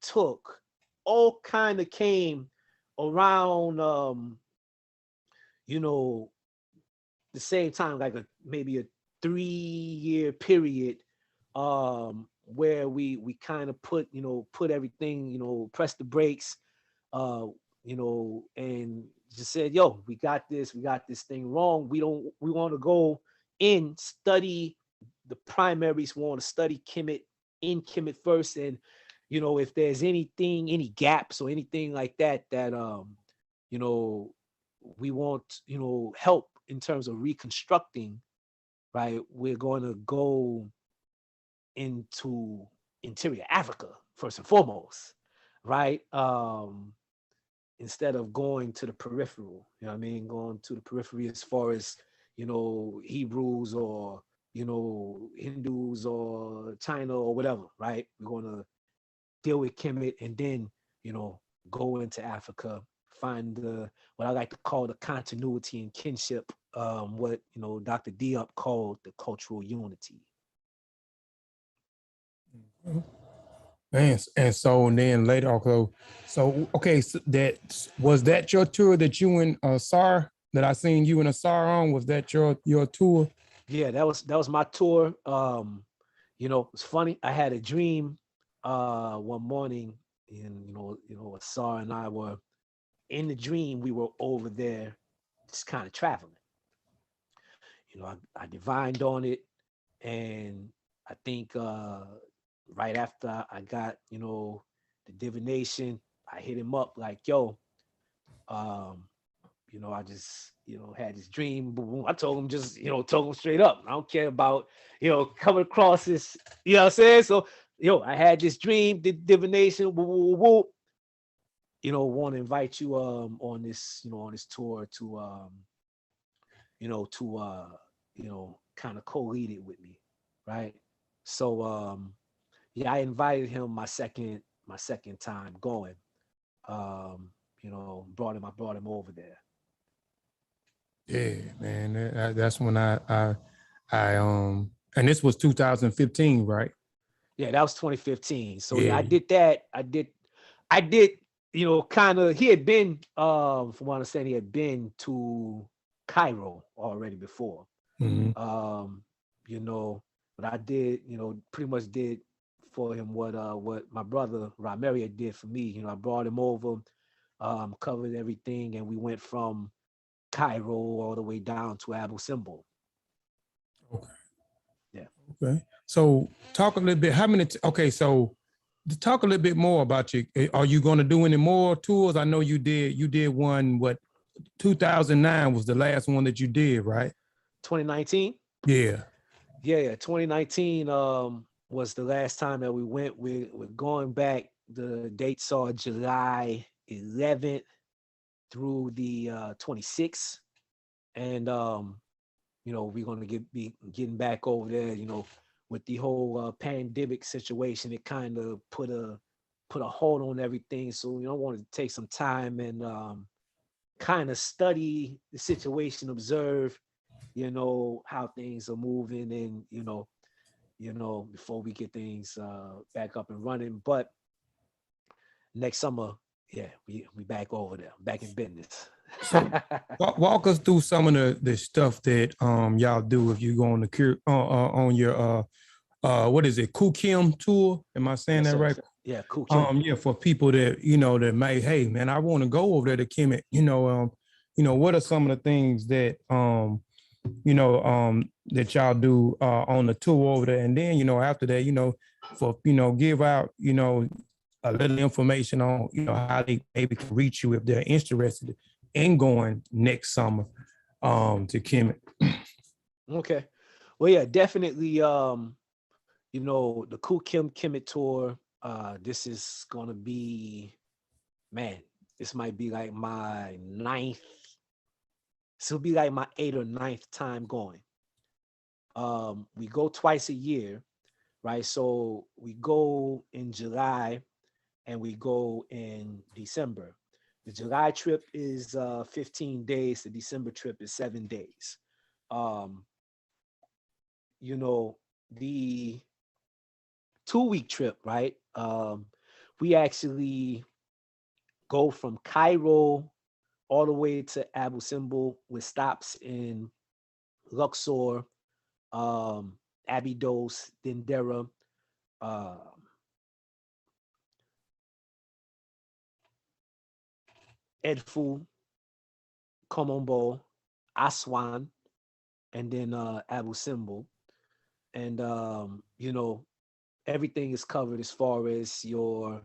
took, all kind of came around you know, the same time, like maybe a 3-year period, where we kind of put everything, you know, press the brakes, you know, and just said, yo, we got this thing wrong. We want to go in, study the primaries. We want to study Kemet in Kemet first, and you know, if there's anything, any gaps or anything like that, you know, we want, you know, help in terms of reconstructing, right? We're going to go into interior Africa first and foremost, right? Instead of going to the peripheral, you know what I mean? Going to the periphery as far as, you know, Hebrews or, you know, Hindus or China or whatever, right? We're going to deal with Kemet, and then, you know, go into Africa, find what I like to call the continuity and kinship, what, you know, Dr. Diop called the cultural unity. Man, and so and then later, okay, so that your tour that you and Sar, that I seen you and Sar on? Was that your tour? Yeah, that was my tour. You know, it's funny. I had a dream one morning, and you know, Sar and I were in the dream. We were over there, just kind of traveling. You know, I divined on it, and I think right after I got, you know, the divination, I hit him up like, yo, I just, had this dream. Boom, boom. I told him told him straight up. I don't care about, coming across this, you know what I'm saying? So, I had this dream, did divination, woo, woo, woo, want to invite you on this tour to kind of co-lead it with me, right? So yeah, I invited him my second time going. Brought him over there. Yeah, man. That's when and this was 2015, right? Yeah, that was 2015. So yeah, Yeah. I did that. I did, kind of, he had been, from what I understand, he had been to Cairo already before. Mhm. But I did, pretty much did for him what my brother Rameria did for me. I brought him over, covered everything, and we went from Cairo all the way down to Abu Simbel. Okay. Yeah. Okay. So talk a little bit. So talk a little bit more about you. Are you going to do any more tours? I know you did one, 2009 was the last one that you did, right? 2019? Yeah. Yeah. 2019 was the last time that we went. We're going back. The dates are July 11th through the 26th. And we're gonna be getting back over there, with the whole pandemic situation. It kind of put a hold on everything. So I wanted to take some time and kind of study the situation, observe, how things are moving, and before we get things back up and running. But next summer, yeah, we back over there, back in business. So walk us through some of the stuff that y'all do if you go on the on your what is it, Kukim tour? Am I saying Yes, that sir. right? Yeah, Kukim. Yeah, for people that that may, hey man, I want to go over there to Kemet. What are some of the things that that y'all do on the tour over there, and then after that, for give out a little information on how they maybe can reach you if they're interested in going next summer to Kemet. Okay. Well, yeah, definitely. The Kukim Kemet tour. This is gonna be, man. This might be like my ninth. This will be like my 8th or 9th time going. We go twice a year, right? So we go in July and we go in December. The July trip is 15 days. The December trip is 7 days. Um, the 2-week trip, right? We actually go from Cairo all the way to Abu Simbel with stops in Luxor, Abydos, Dendera, uh, Edfu, Komombo, Aswan, and then Abu Simbel. And everything is covered as far as your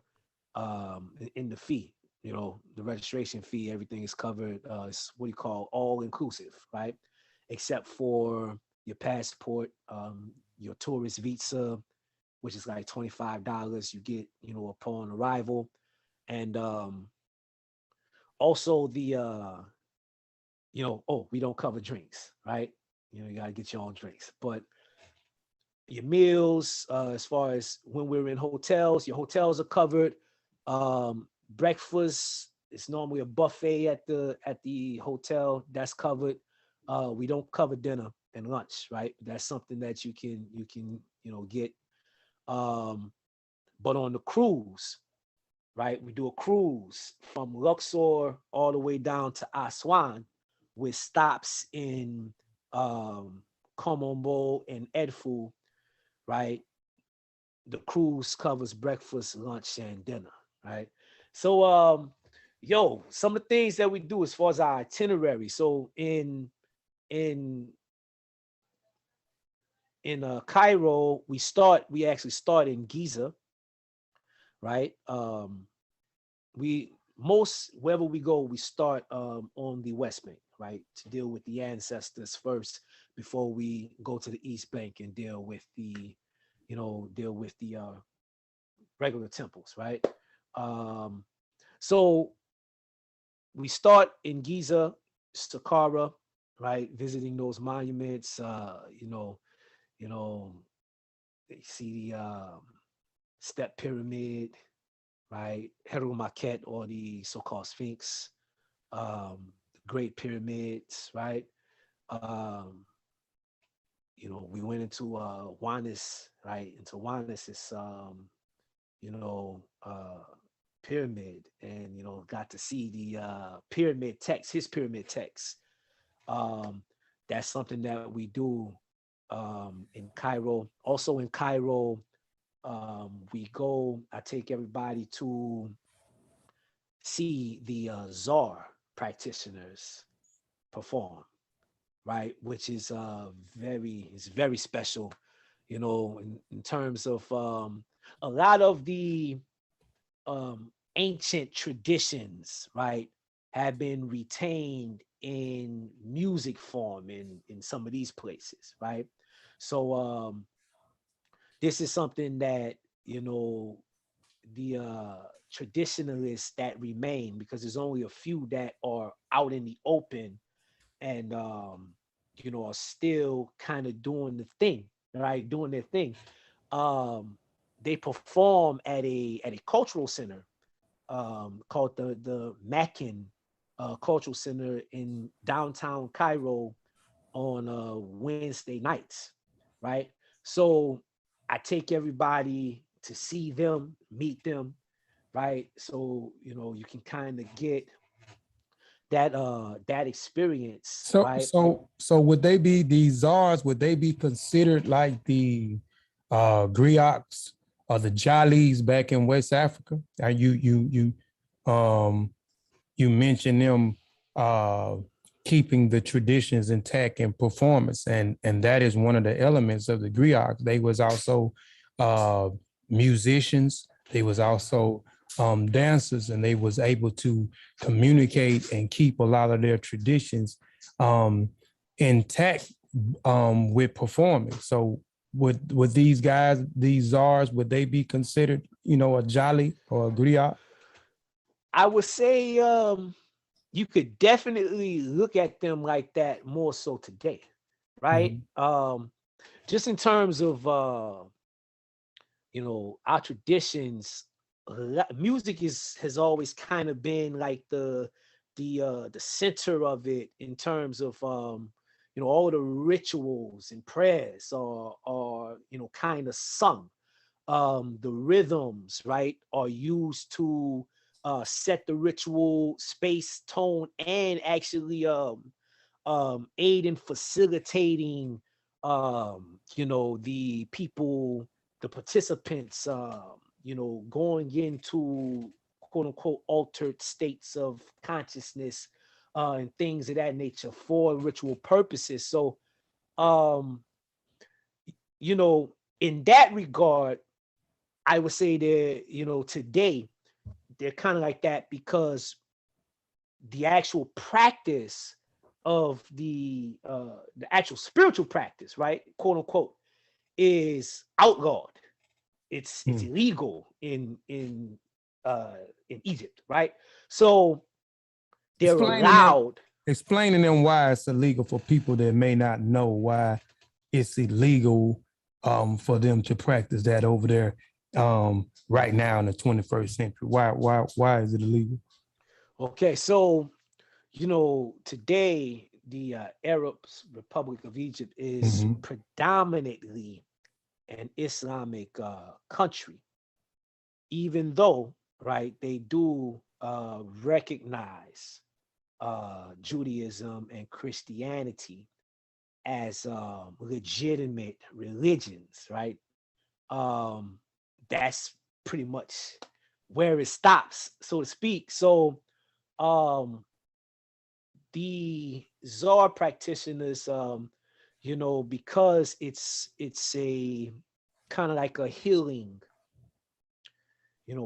in the fee. The registration fee, everything is covered. It's what you call all inclusive, right? Except for your passport, your tourist visa, which is like $25 you get, upon arrival. And also the we don't cover drinks, right? You gotta get your own drinks. But your meals, as far as when we're in hotels, your hotels are covered. Breakfast is normally a buffet at the hotel. That's covered. We don't cover dinner and lunch, right? That's something that you can get. But on the cruise, right? We do a cruise from Luxor all the way down to Aswan, with stops in Komombo and Edfu, right? The cruise covers breakfast, lunch, and dinner, right? So, some of the things that we do as far as our itinerary. So in Cairo, we actually start in Giza, right? wherever we go, we start on the West Bank, right, to deal with the ancestors first before we go to the East Bank and deal with the regular temples, right? So we start in Giza, Saqqara, right, visiting those monuments. You see the Step Pyramid, right? Heru Maket, or the so-called Sphinx, the Great Pyramids, right? We went into Wanis, right? Into Wanis's pyramid, and got to see the pyramid text, his pyramid text. That's something that we do in Cairo. Also in Cairo, I take everybody to see the Zar practitioners perform, right? Which is very special, in terms of a lot of the ancient traditions, right, have been retained in music form in some of these places, right? So this is something that the traditionalists that remain, because there's only a few that are out in the open and are still kind of doing the thing, right, doing their thing. They perform at a cultural center called the Mackin Cultural Center in downtown Cairo on Wednesday nights, right? So I take everybody to see them, meet them, right? So you can kind of get that experience, So right? so would they be these czars? Would they be considered like the griots or the Jalis back in West Africa? You mentioned them keeping the traditions intact in performance, and that is one of the elements of the griots. They was also musicians. They was also dancers, and they was able to communicate and keep a lot of their traditions intact with performing. So would these guys, these czars, would they be considered, a jolly or a griot? I would say you could definitely look at them like that more so today, right? Just in terms of our traditions, music has always kind of been like the center of it, in terms of all the rituals and prayers are kind of sung. The rhythms, right, are used to set the ritual space, tone, and actually aid in facilitating the people, the participants, going into quote unquote altered states of consciousness and things of that nature for ritual purposes. So in that regard, I would say that today they're kind of like that, because the actual practice of the actual spiritual practice, right, quote unquote, is outlawed. It's illegal in Egypt, right? So they're allowed. Explaining them why it's illegal for people that may not know why it's illegal for them to practice that over there right now in the 21st century. Why is it illegal? Okay, so today the Arab Republic of Egypt is predominantly an Islamic country, even though, right, they do recognize Judaism and Christianity as legitimate religions, right? That's pretty much where it stops, so to speak. So the Zar practitioners, because it's a kind of like a healing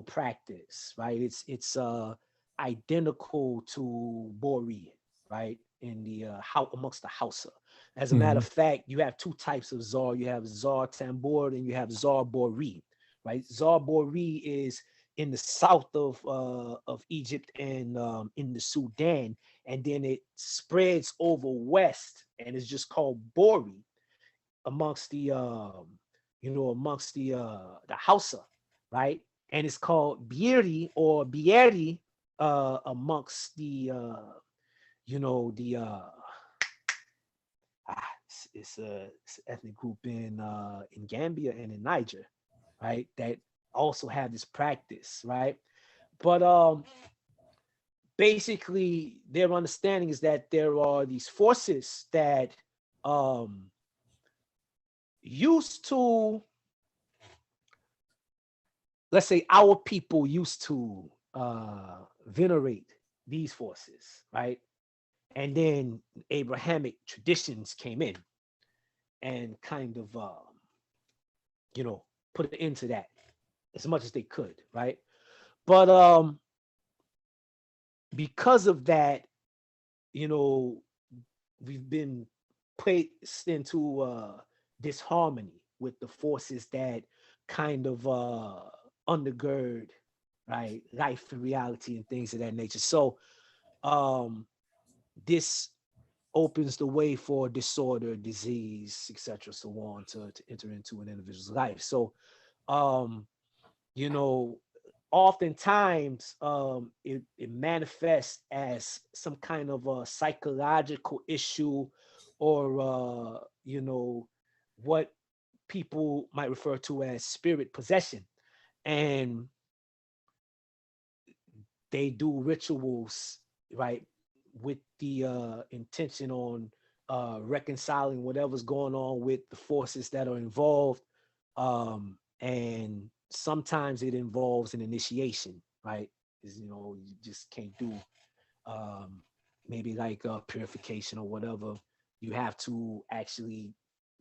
practice, right? It's identical to Bori, right? In the how amongst the Hausa. As a matter of fact, you have two types of Zar. You have Zar Tambor and you have Zar Bori, right? Zar Bori is in the south of Egypt and in the Sudan, and then it spreads over west and it's just called Bori amongst the the Hausa, right? And it's called Bieri or Bieri amongst the the it's an ethnic group in Gambia and in Niger, right? That also have this practice, right? But basically their understanding is that there are these forces that used to, let's say our people used to venerate these forces, right? And then Abrahamic traditions came in and kind of put an end to that as much as they could, right? But because of that, we've been placed into disharmony with the forces that kind of undergird, right, life and reality and things of that nature. So this opens the way for disorder, disease, etc., so on to enter into an individual's life. So oftentimes it manifests as some kind of a psychological issue or what people might refer to as spirit possession, and they do rituals, right, with the intention on reconciling whatever's going on with the forces that are involved, and sometimes it involves an initiation, right? You just can't do maybe like purification or whatever. You have to actually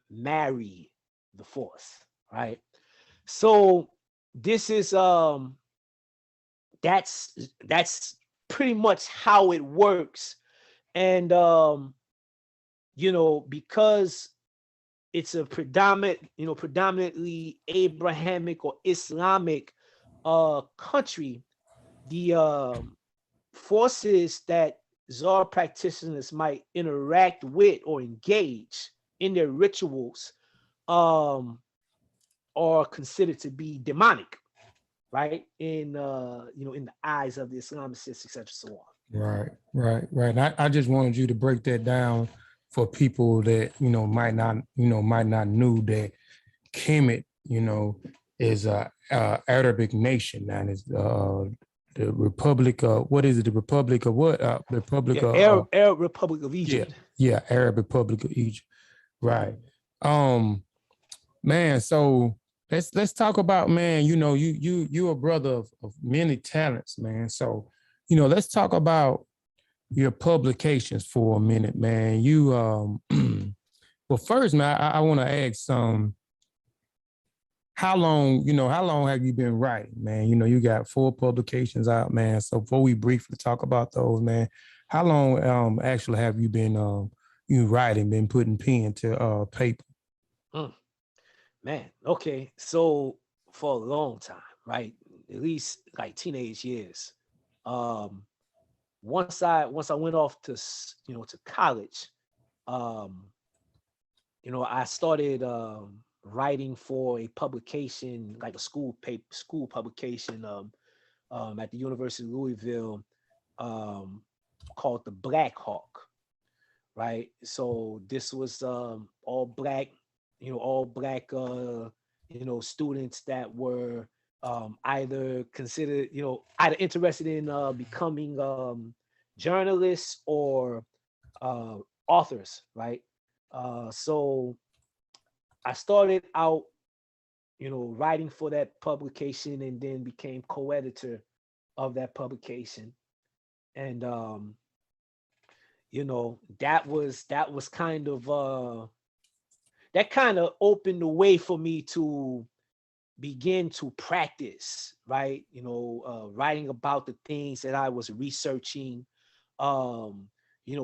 marry the force, right? So this is that's pretty much how it works. And because it's a predominantly Abrahamic or Islamic country, the forces that Zar practitioners might interact with or engage in their rituals are considered to be demonic, right? In in the eyes of the Islamicists, etc., so on. Right. I just wanted you to break that down for people that might not knew that Kemet, is a Arabic nation, and it's the Republic of what is it? The Republic of what? Republic of Arab Republic of Egypt. Yeah, Arab Republic of Egypt. Right. Man, so let's talk about, man, you're a brother of many talents, man. So, let's talk about your publications for a minute, man. You well, first, man, I want to ask how long have you been writing, man? You got 4 publications out, man. So before we briefly talk about those, man, how long actually have you been you writing, been putting pen to paper? Man, okay. So for a long time, right? At least like teenage years. Once I went off to to college, I started writing for a publication, like a school publication at the University of Louisville, called the Black Hawk, right? So this was all black students that were either considered, either interested in becoming journalists or authors, right? So I started out, writing for that publication and then became co-editor of that publication. And that was kind of that kind of opened the way for me to begin to practice, right? Writing about the things that I was researching,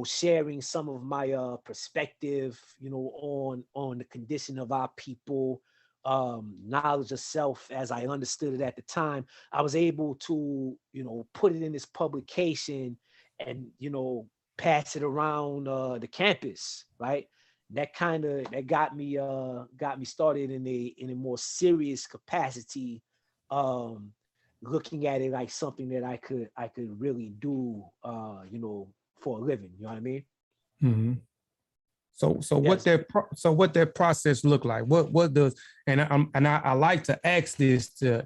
sharing some of my perspective, on the condition of our people, knowledge of self as I understood it at the time. I was able to, put it in this publication and, pass it around the campus, right? That got me started in a more serious capacity, looking at it like something that I could really do, for a living. You know what I mean? Mm-hmm. So Yes. what that process look like? What does, and I like to ask this to,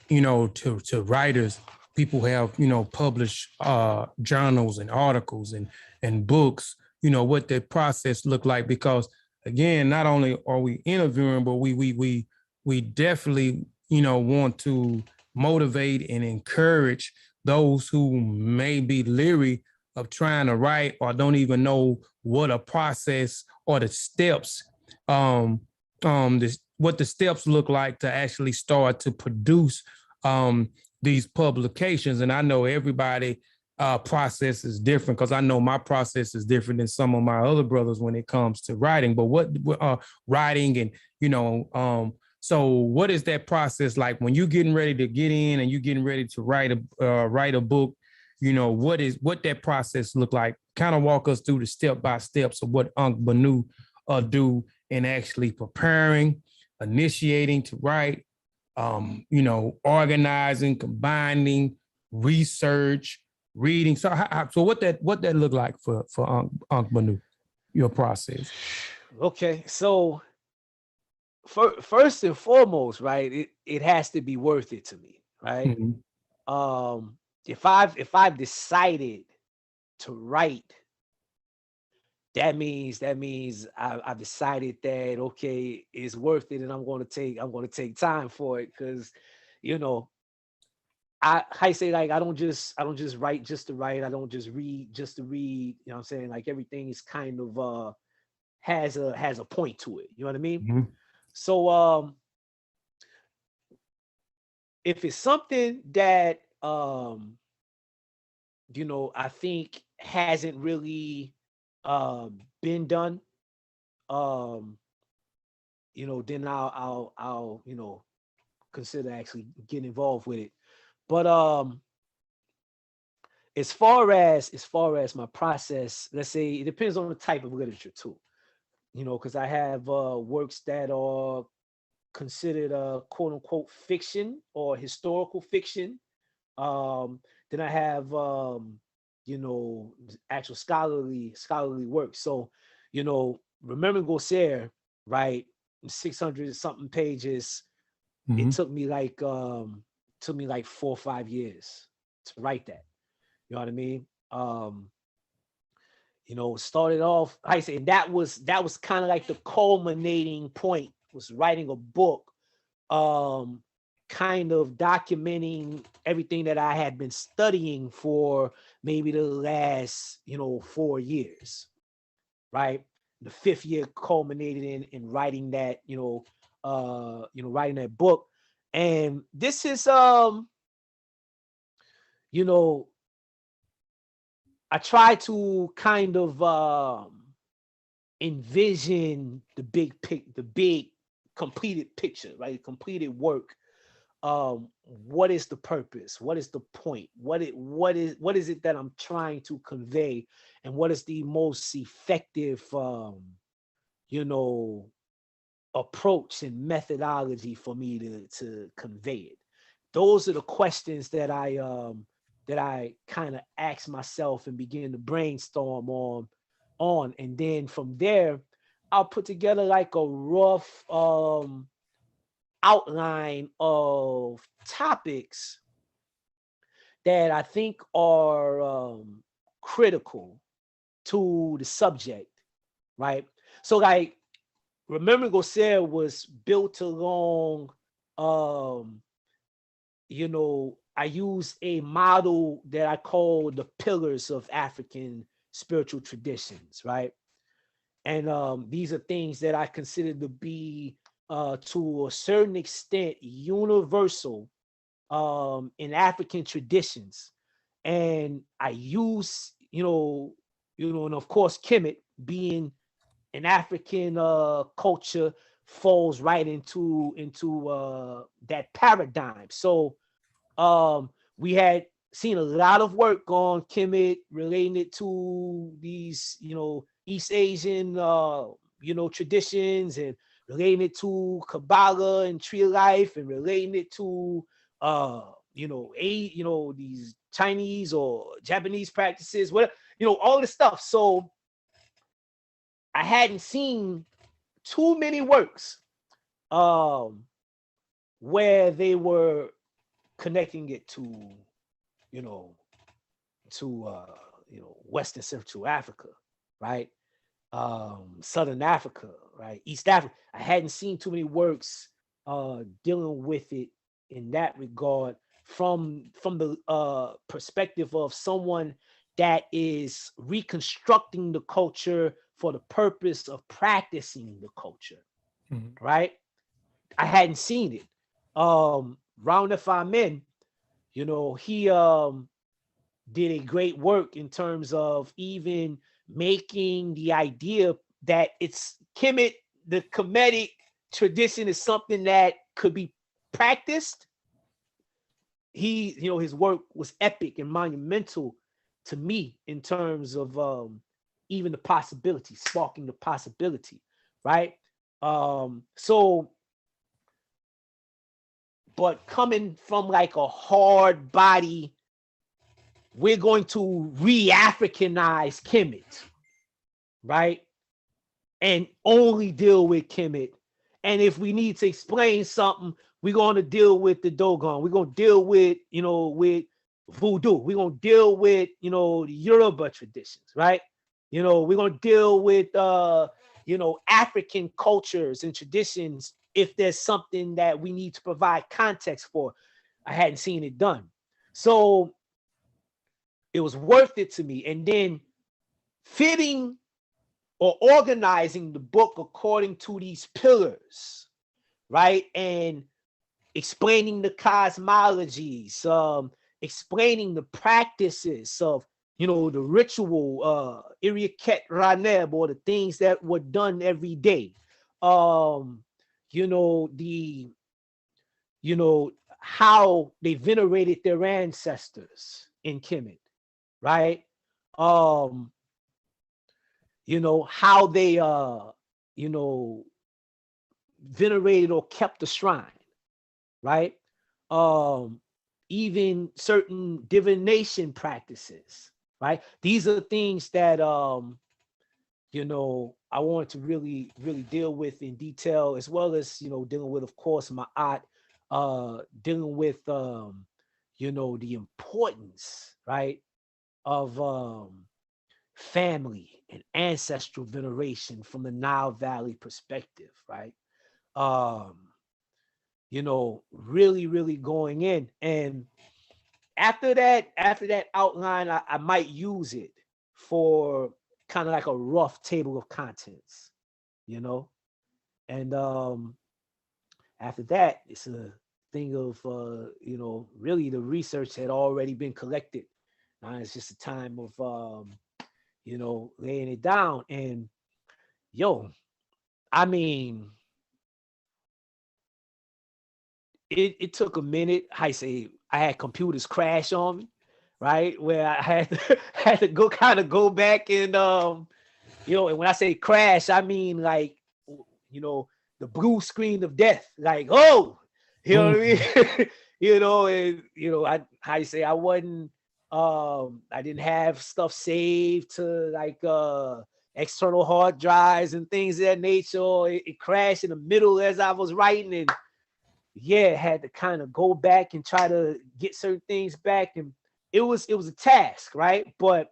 to writers, people who have, published journals and articles and books, what that process look like, because again, not only are we interviewing, but we definitely, want to motivate and encourage those who may be leery of trying to write or don't even know what a process or the steps, what the steps look like to actually start to produce these publications. And I know everybody process is different, because I know my process is different than some of my other brothers when it comes to writing. But what writing and so what is that process like when you're getting ready to get in and you're getting ready to write a book? What that process look like? Kind of walk us through the step by steps of what Aankh Benu do in actually preparing, initiating to write, organizing, combining, research, reading. So what that look like for Aankh Benu, your process? Okay, so first and foremost, right, it has to be worth it to me, right? Mm-hmm. If I've decided to write, that means I've decided that, okay, it's worth it, and I'm going to take time for it, because I say, like, I don't just write just to write. I don't just read just to read. You know what I'm saying? Like, everything is kind of has a point to it. You know what I mean? Mm-hmm. So if it's something that I think hasn't really been done, then I'll consider actually getting involved with it. But as far as my process, let's say, it depends on the type of literature too. Because I have works that are considered quote unquote fiction or historical fiction. Then I have actual scholarly work. So, Re-memering Osir, right, 600 something pages. Mm-hmm. It took me like 4 or 5 years to write that. You know what I mean? Started off, I say, that was kind of like the culminating point, was writing a book, kind of documenting everything that I had been studying for maybe the last 4 years, right? The 5th year culminated in writing that, writing that book. And this is I try to kind of envision the big completed picture, right? Completed work. What is the purpose? What is the point? What is it that I'm trying to convey? And what is the most effective approach and methodology for me to convey it? Those are the questions that I kind of ask myself and begin to brainstorm on. And then from there, I'll put together like a rough outline of topics that I think are critical to the subject, right? So, like, Re-memering Osir was built along, I use a model that I call the pillars of African spiritual traditions, right? And these are things that I consider to be to a certain extent universal in African traditions. And I use, and of course, Kemet being an African culture falls right into that paradigm. So we had seen a lot of work on Kemet relating it to these, East Asian, traditions, and relating it to Kabbalah and tree of life, and relating it to, these Chinese or Japanese practices, whatever, all this stuff. So I hadn't seen too many works where they were connecting it to, Western Central Africa, right? Southern Africa, right? East Africa. I hadn't seen too many works dealing with it in that regard from the perspective of someone that is reconstructing the culture for the purpose of practicing the culture, right? I hadn't seen it. Round If I'm In, he did a great work in terms of even making the idea that it's Kemet, the Kemetic tradition is something that could be practiced. His work was epic and monumental to me in terms of even the possibility, sparking the possibility, right? So, but coming from like a hard body, we're going to re-Africanize Kemet, right? And only deal with Kemet. And if we need to explain something, we're going to deal with the Dogon. We're going to deal with, with voodoo. We're going to deal with, the Yoruba traditions, right? We're going to deal with, African cultures and traditions if there's something that we need to provide context for. I hadn't seen it done. So it was worth it to me. And then fitting or organizing the book according to these pillars, right? And explaining the cosmologies, explaining the practices of, the ritual, Iriket Raneb, or the things that were done every day. How they venerated their ancestors in Kemet, right? How they venerated or kept the shrine, right? Even certain divination practices, right? These are things that I wanted to really, really deal with in detail, as well as dealing with, of course, my art, dealing with the importance, right, of family and ancestral veneration from the Nile Valley perspective, right? Really, really going in. And after that outline, I might use it for kind of like a rough table of contents, and after that, it's a thing of really the research had already been collected. Now it's just a time of laying it down. And I mean, it took a minute. I had computers crash on me, right? Where I had to go back and and when I say crash, I mean like the blue screen of death, like, oh, what I mean? I wasn't I didn't have stuff saved to like external hard drives and things of that nature. It crashed in the middle as I was writing, and had to kind of go back and try to get certain things back, and it was a task, right? But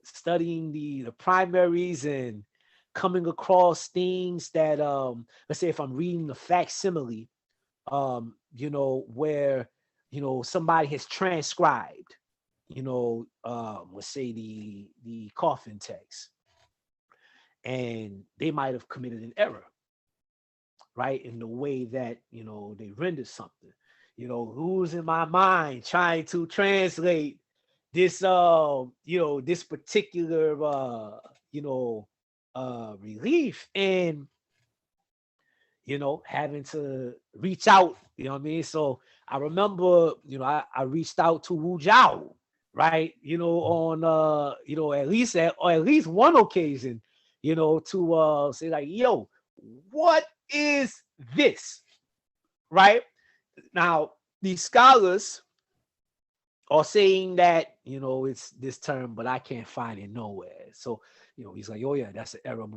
studying the primaries and coming across things that let's say if I'm reading the facsimile, where somebody has transcribed, let's say the coffin text, and they might have committed an error, right, in the way that they rendered something. Who's in my mind trying to translate this this particular relief, and having to reach out, what I mean? So I remember, I reached out to Wu Jiao, right? On at least one occasion, to say like, yo, what is this? Right? Now, these scholars are saying that, it's this term, but I can't find it nowhere. So, he's like, oh yeah, that's an error,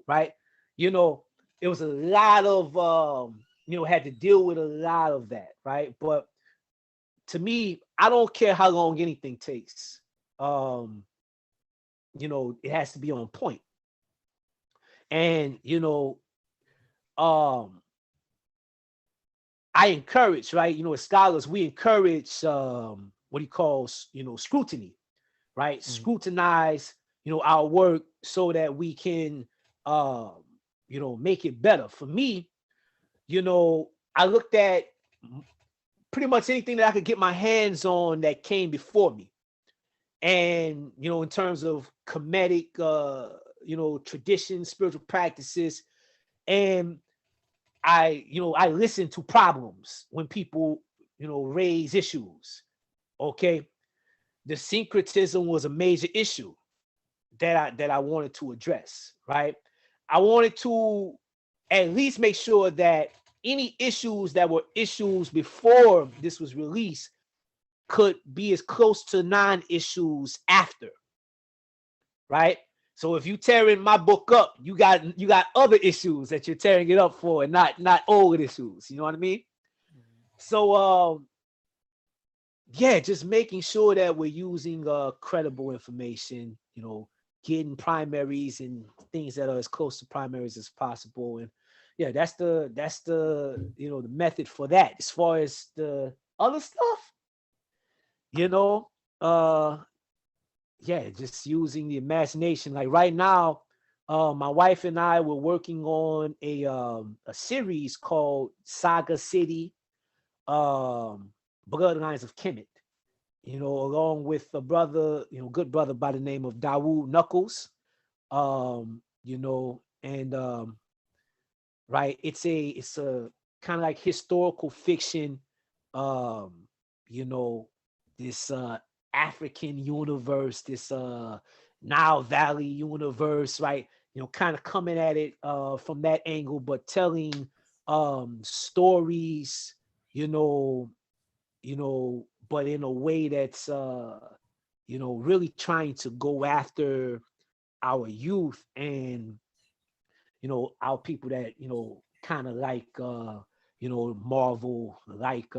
right? It was a lot of, had to deal with a lot of that, right? But to me, I don't care how long anything takes. It has to be on point. And, I encourage, right? As scholars, we encourage what he calls, scrutiny, right? Mm-hmm. Scrutinize, our work so that we can, make it better. For me, I looked at pretty much anything that I could get my hands on that came before me. And, in terms of Kemetic, traditions, spiritual practices, and I listen to problems when people, raise issues. Okay. The syncretism was a major issue that I wanted to address, right? I wanted to at least make sure that any issues that were issues before this was released could be as close to non-issues after, right? So if you tearing my book up, you got other issues that you're tearing it up for, and not old issues. You know what I mean? Mm-hmm. So just making sure that we're using credible information, getting primaries and things that are as close to primaries as possible. And yeah, that's the the method for that. As far as the other stuff, just using the imagination. Like right now, my wife and I were working on a series called Saga City, Bloodlines of Kemet. Along with a brother, good brother by the name of Dawood Knuckles. Right, it's a kind of like historical fiction. This African universe, this Nile Valley universe, right? Kind of coming at it from that angle, but telling stories, but in a way that's really trying to go after our youth and our people that kind of like Marvel, like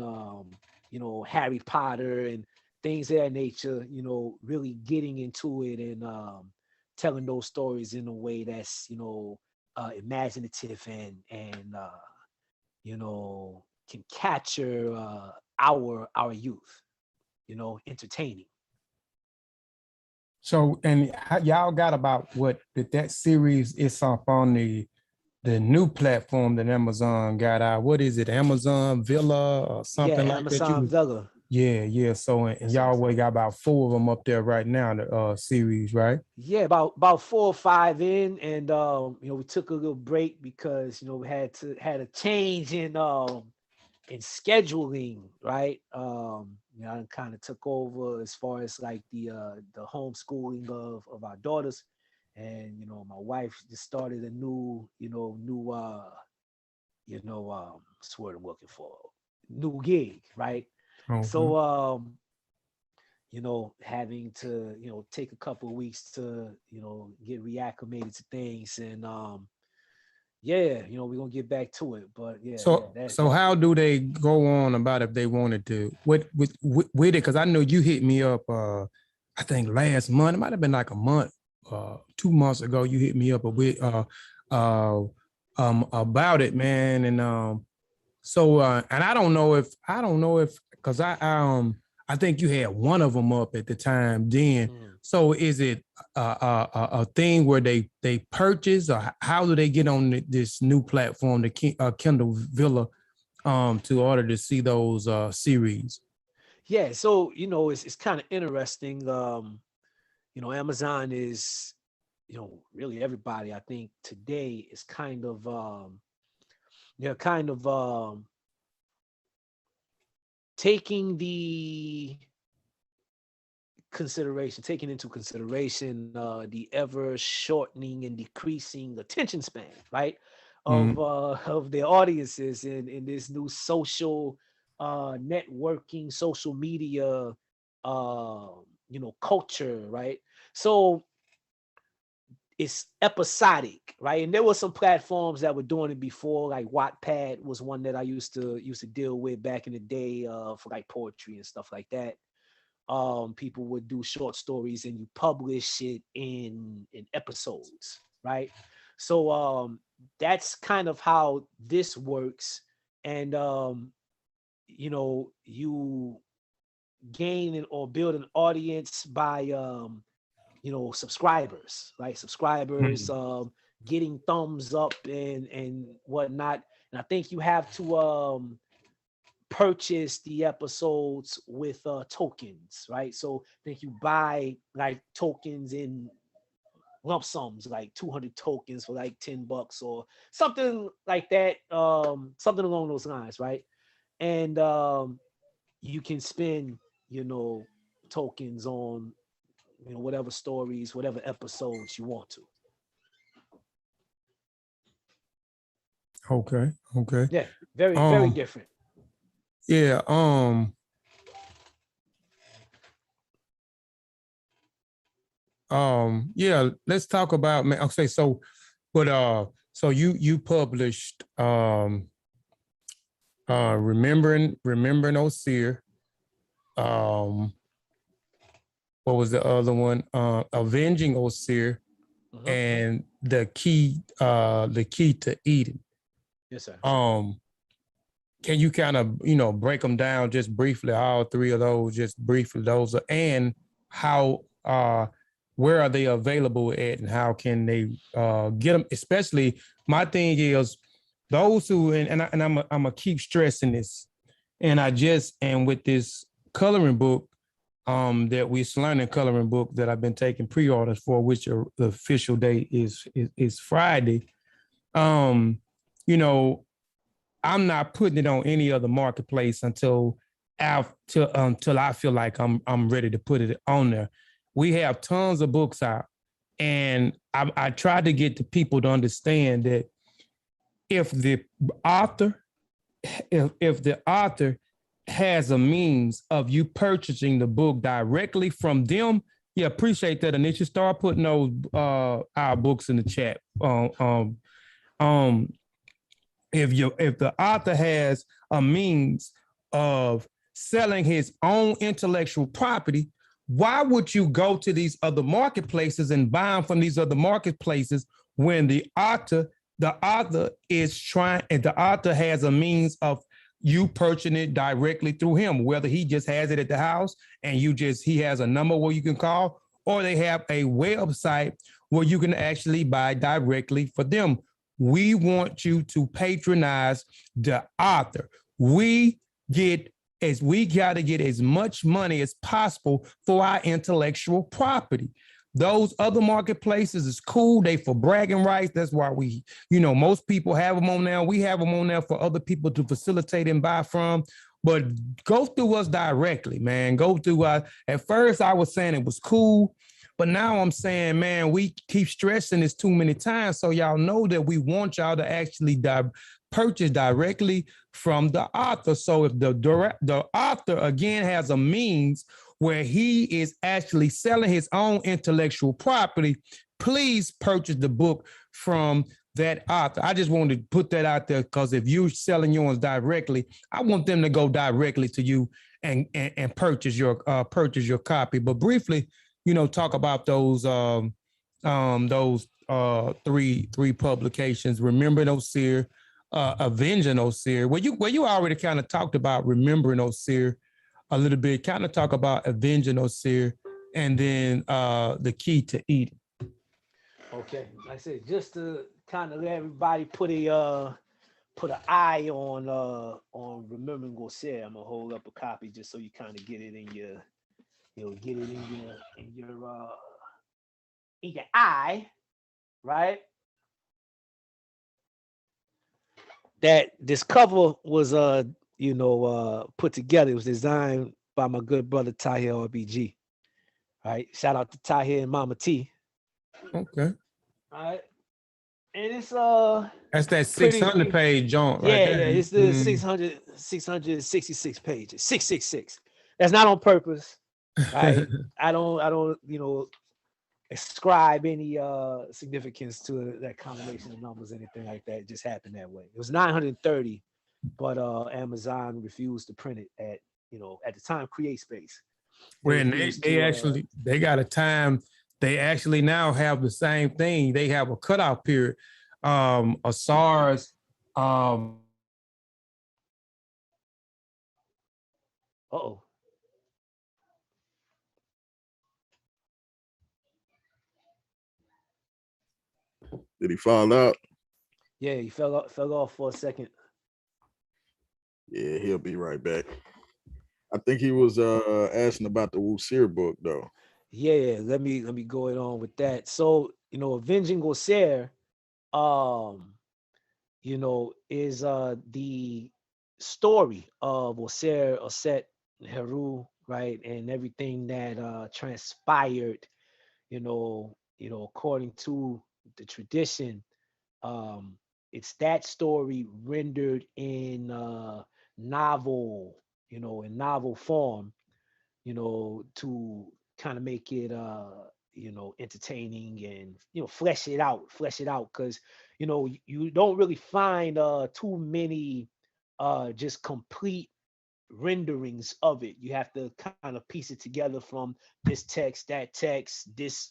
Harry Potter and things of that nature, really getting into it and telling those stories in a way that's imaginative and can capture our youth, entertaining. So, and y'all got about what that series is up on the new platform that Amazon got out. What is it? Amazon Villa or something like that? Amazon Villa. Yeah. So, and y'all got about 4 of them up there right now, the series, right? Yeah, about 4 or 5 in, and we took a little break because we had a change in scheduling, right? I kind of took over as far as like the homeschooling of our daughters, and my wife just started a new what's the word I'm looking for, new gig, right? Mm-hmm. So having to take a couple of weeks to get reacclimated to things, and we're gonna get back to it. But yeah. So how do they go on about if they wanted to with it? Because I know you hit me up I think last month. It might have been like a month, 2 months ago. You hit me up about it, man. And and I don't know if because I I think you had one of them up at the time then. So is it a thing where they purchase, or how do they get on this new platform, the Kindle Villa, to order to see those series? Yeah, so it's kind of interesting. Amazon is, really everybody, I think today is kind of taking into consideration the ever shortening and decreasing attention span, right, of their audiences in this new social networking, social media culture, right? So it's episodic, right? And there were some platforms that were doing it before, like Wattpad was one that I used to deal with back in the day for like poetry and stuff like that. People would do short stories and you publish it in episodes, right? So that's kind of how this works. And you gain or build an audience by subscribers, right? Subscribers, getting thumbs up and whatnot. And I think you have to purchase the episodes with tokens, right? So I think you buy like tokens in lump sums, like 200 tokens for like $10 or something like that, something along those lines, right? And you can spend, tokens on, whatever stories, whatever episodes you want to. Okay. Yeah, very different. Yeah. Yeah, let's talk about, man. Okay, so you published Remembering Osir. What was the other one? Avenging Osir, and the key to Eden. Yes, sir. Can you kind of break them down just briefly, all three of those, just briefly, those, and how where are they available at, and how can they get them? Especially, my thing is those who, and I'm gonna keep stressing this, and with this coloring book, that we're learning coloring book that I've been taking pre-orders for, which the official date is Friday. I'm not putting it on any other marketplace until I feel like I'm ready to put it on there. We have tons of books out, and I tried to get the people to understand that if the author has a means of you purchasing the book directly from them, yeah, appreciate that. And they should start putting those our books in the chat. If the author has a means of selling his own intellectual property, why would you go to these other marketplaces and buy them from these other marketplaces when the author has a means of you purchasing it directly through him, whether he just has it at the house and he has a number where you can call, or they have a website where you can actually buy directly for them. We want you to patronize the author. We got to get as much money as possible for our intellectual property. Those other marketplaces is cool. They for bragging rights. That's why most people have them on there. We have them on there for other people to facilitate and buy from. But go through us directly, man. Go through us. At first, I was saying it was cool. But now I'm saying, man, we keep stressing this too many times. So y'all know that we want y'all to actually purchase directly from the author. So if the author, again, has a means where he is actually selling his own intellectual property, please purchase the book from that author. I just wanted to put that out there, because if you're selling yours directly, I want them to go directly to you and purchase your copy. But briefly, talk about those three publications: Remembering Osir, Avenging Osir. Well, you already kind of talked about Remembering Osir. a little bit, kind of talk about Avenging Osir and then the key to Eden. Okay, like I said, just to kind of let everybody put an eye on Remembering Osir. I'm gonna hold up a copy just so you kind of get it in your, get it in your eye, right? That this cover was put together. It was designed by my good brother Tahir RBG. Right. Shout out to Tahir and Mama T. Okay. All right. And it's that's that 600 page joint right there. Yeah, it's the 666 pages. 666. That's not on purpose. Right. I don't ascribe any significance to that combination of numbers, anything like that. It just happened that way. It was 930, but Amazon refused to print it at the time CreateSpace. When they got a time, they actually now have the same thing. They have a cutoff period. A Sars Uh-oh. Did he fall out? Yeah, he fell off for a second. Yeah, he'll be right back. I think he was asking about the Osir book though. Yeah, let me go on with that. So, Avenging Osir, is the story of Osir, Oset, Heru, right, and everything that transpired, according to the tradition. It's that story rendered in novel, in novel form, to kind of make it entertaining and flesh it out because you don't really find too many just complete renderings of it. You have to kind of piece it together from this text, that text, this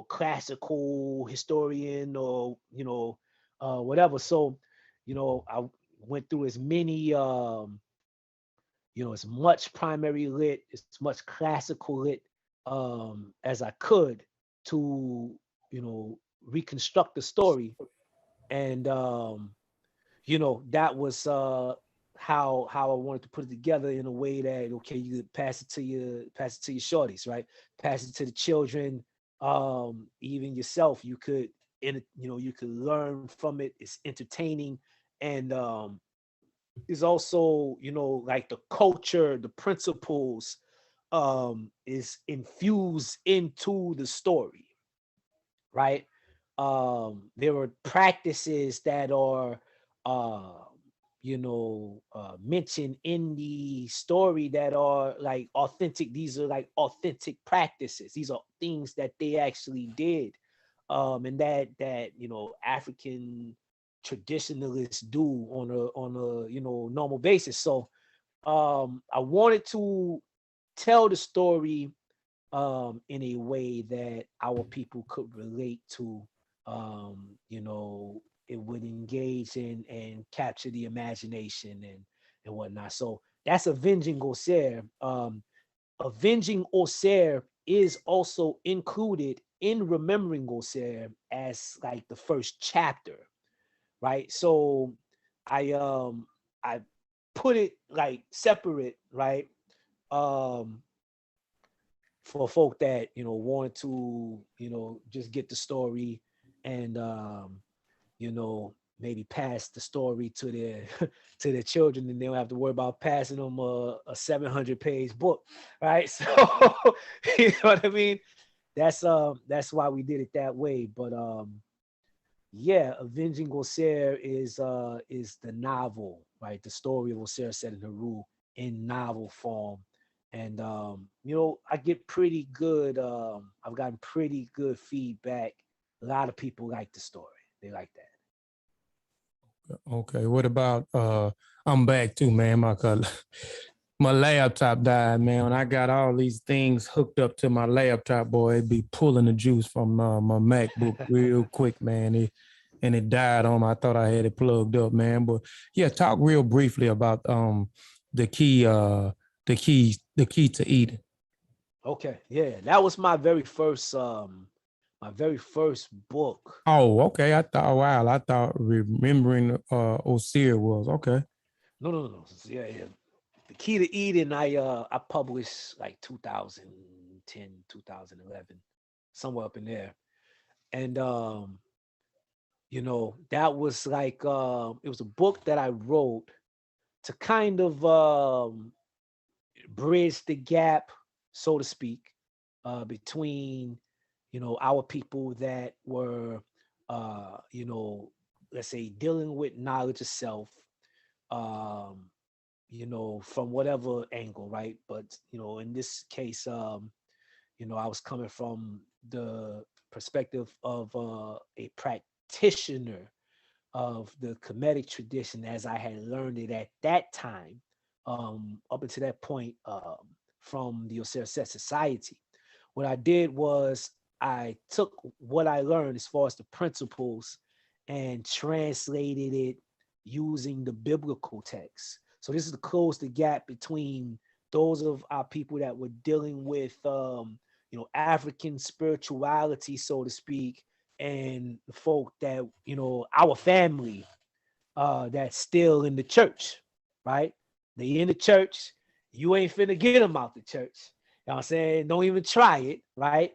classical historian or whatever. So I went through as many as much primary lit, as much classical lit as I could to reconstruct the story. And that was how I wanted to put it together in a way that you could pass it to your shorties, right? Pass it to the children, even yourself. You could you could learn from it. It's entertaining, and is also like the culture, the principles is infused into the story, right? There are practices that are mentioned in the story that are like authentic. These are like authentic practices. These are things that they actually did, and that African traditionalists do on a normal basis. So I wanted to tell the story in a way that our people could relate to. It would engage in and capture the imagination and whatnot. So that's Avenging Osir. Avenging Osir is also included in Remembering Osir as like the first chapter, right? So I put it like separate, right? For folk that wanted to just get the story and maybe pass the story to their to their children, and they don't have to worry about passing them a 700-page book, right? So you know what I mean? That's why we did it that way. But yeah, Avenging Osir is the novel, right? The story of Osir set in Heru in novel form. And I get pretty good I've gotten pretty good feedback. A lot of people like the story. They like that. Okay, what about I'm back too, man. My laptop died, man. When I got all these things hooked up to my laptop, boy, it'd be pulling the juice from my MacBook real quick, man. It died on me. I thought I had it plugged up, man. But yeah, talk real briefly about the key to Eden. Okay, yeah, that was my very first book. Oh, okay. I thought Remembering Osir was okay. No. Yeah. The Key to Eden, I published like 2010, 2011, somewhere up in there. And that was like it was a book that I wrote to kind of bridge the gap, so to speak, between our people that were let's say dealing with knowledge of self, um, from whatever angle, right? But in this case, I was coming from the perspective of a practitioner of the Kemetic tradition as I had learned it at that time, up until that point, from the Osir Set Society. What I did was I took what I learned as far as the principles and translated it using the biblical text. So this is to close the gap between those of our people that were dealing with African spirituality, so to speak, and the folk that our family that's still in the church, right? They in the church, you ain't finna get them out the church. You know what I'm saying? Don't even try it, right?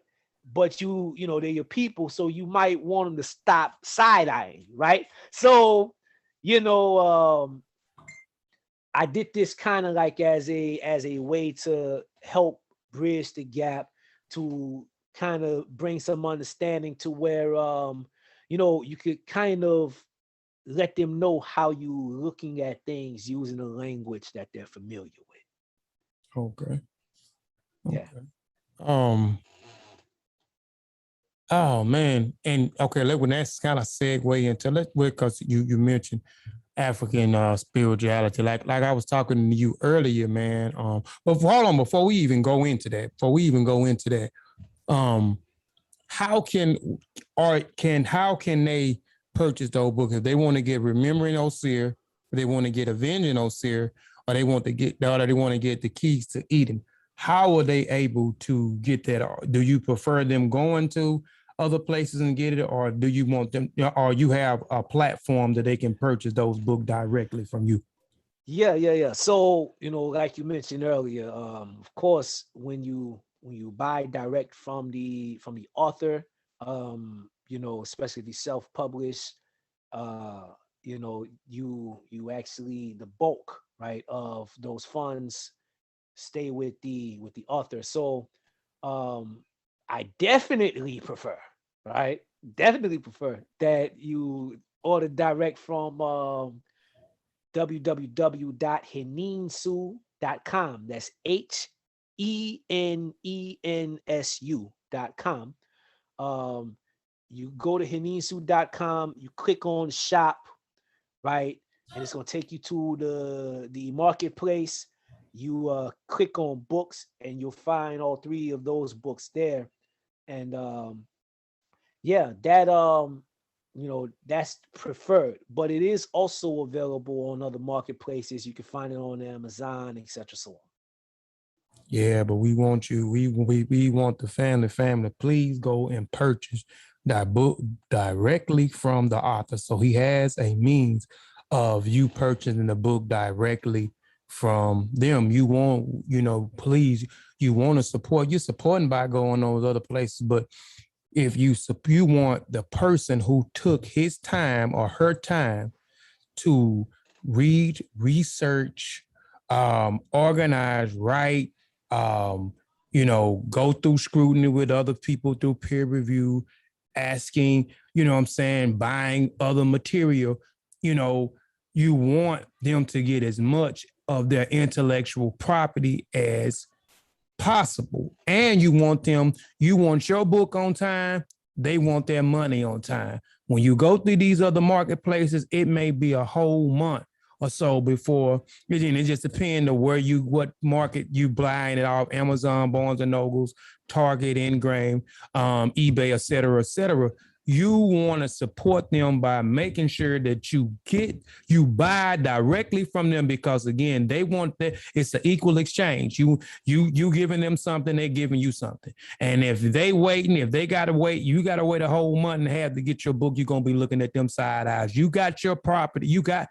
But they're your people, so you might want them to stop side-eyeing, right? So, I did this kind of like as a way to help bridge the gap, to kind of bring some understanding to where you could kind of let them know how you looking at things using a language that they're familiar with. Okay. Yeah. Oh man, and okay, when that's kind of segue into because you mentioned African spirituality, like I was talking to you earlier, man. But hold on, before we even go into that, how can they purchase those books if they want to get Remembering Osir, or they want to get Avenging Osir, or they want to get the Keys to Eden? How are they able to get that? Do you prefer them going to other places and get it, or do you want them, or you have a platform that they can purchase those books directly from you? Yeah. So, like you mentioned earlier, of course, when you buy direct from the author, especially if you self-publish, you actually, the bulk, right, of those funds stay with the author. So I definitely prefer, right? Definitely prefer that you order direct from www.henensu.com. That's HENENSU.com. You go to henensu.com, you click on shop, right? And it's going to take you to the marketplace. You click on books and you'll find all three of those books there. And that's preferred, but it is also available on other marketplaces. You can find it on Amazon, etc. So on. Yeah, but we want you, we want the family, please go and purchase that book directly from the author. So he has a means of you purchasing the book directly from them. You want, please, you want to support, you're supporting by going those other places. But if you want the person who took his time or her time to read, research, organize, write, go through scrutiny with other people through peer review, asking, buying other material, you want them to get as much of their intellectual property as possible. And you want your book on time, they want their money on time. When you go through these other marketplaces, it may be a whole month or so before, it just depends on what market you buying it off, Amazon, Barnes and Nobles, Target, Ingram, eBay, et cetera, you want to support them by making sure that you buy directly from them, because again, they want that. It's an equal exchange. You giving them something, they're giving you something. And if they gotta wait, you gotta wait a whole month and a half to get your book, you're gonna be looking at them side eyes. You got your property, you got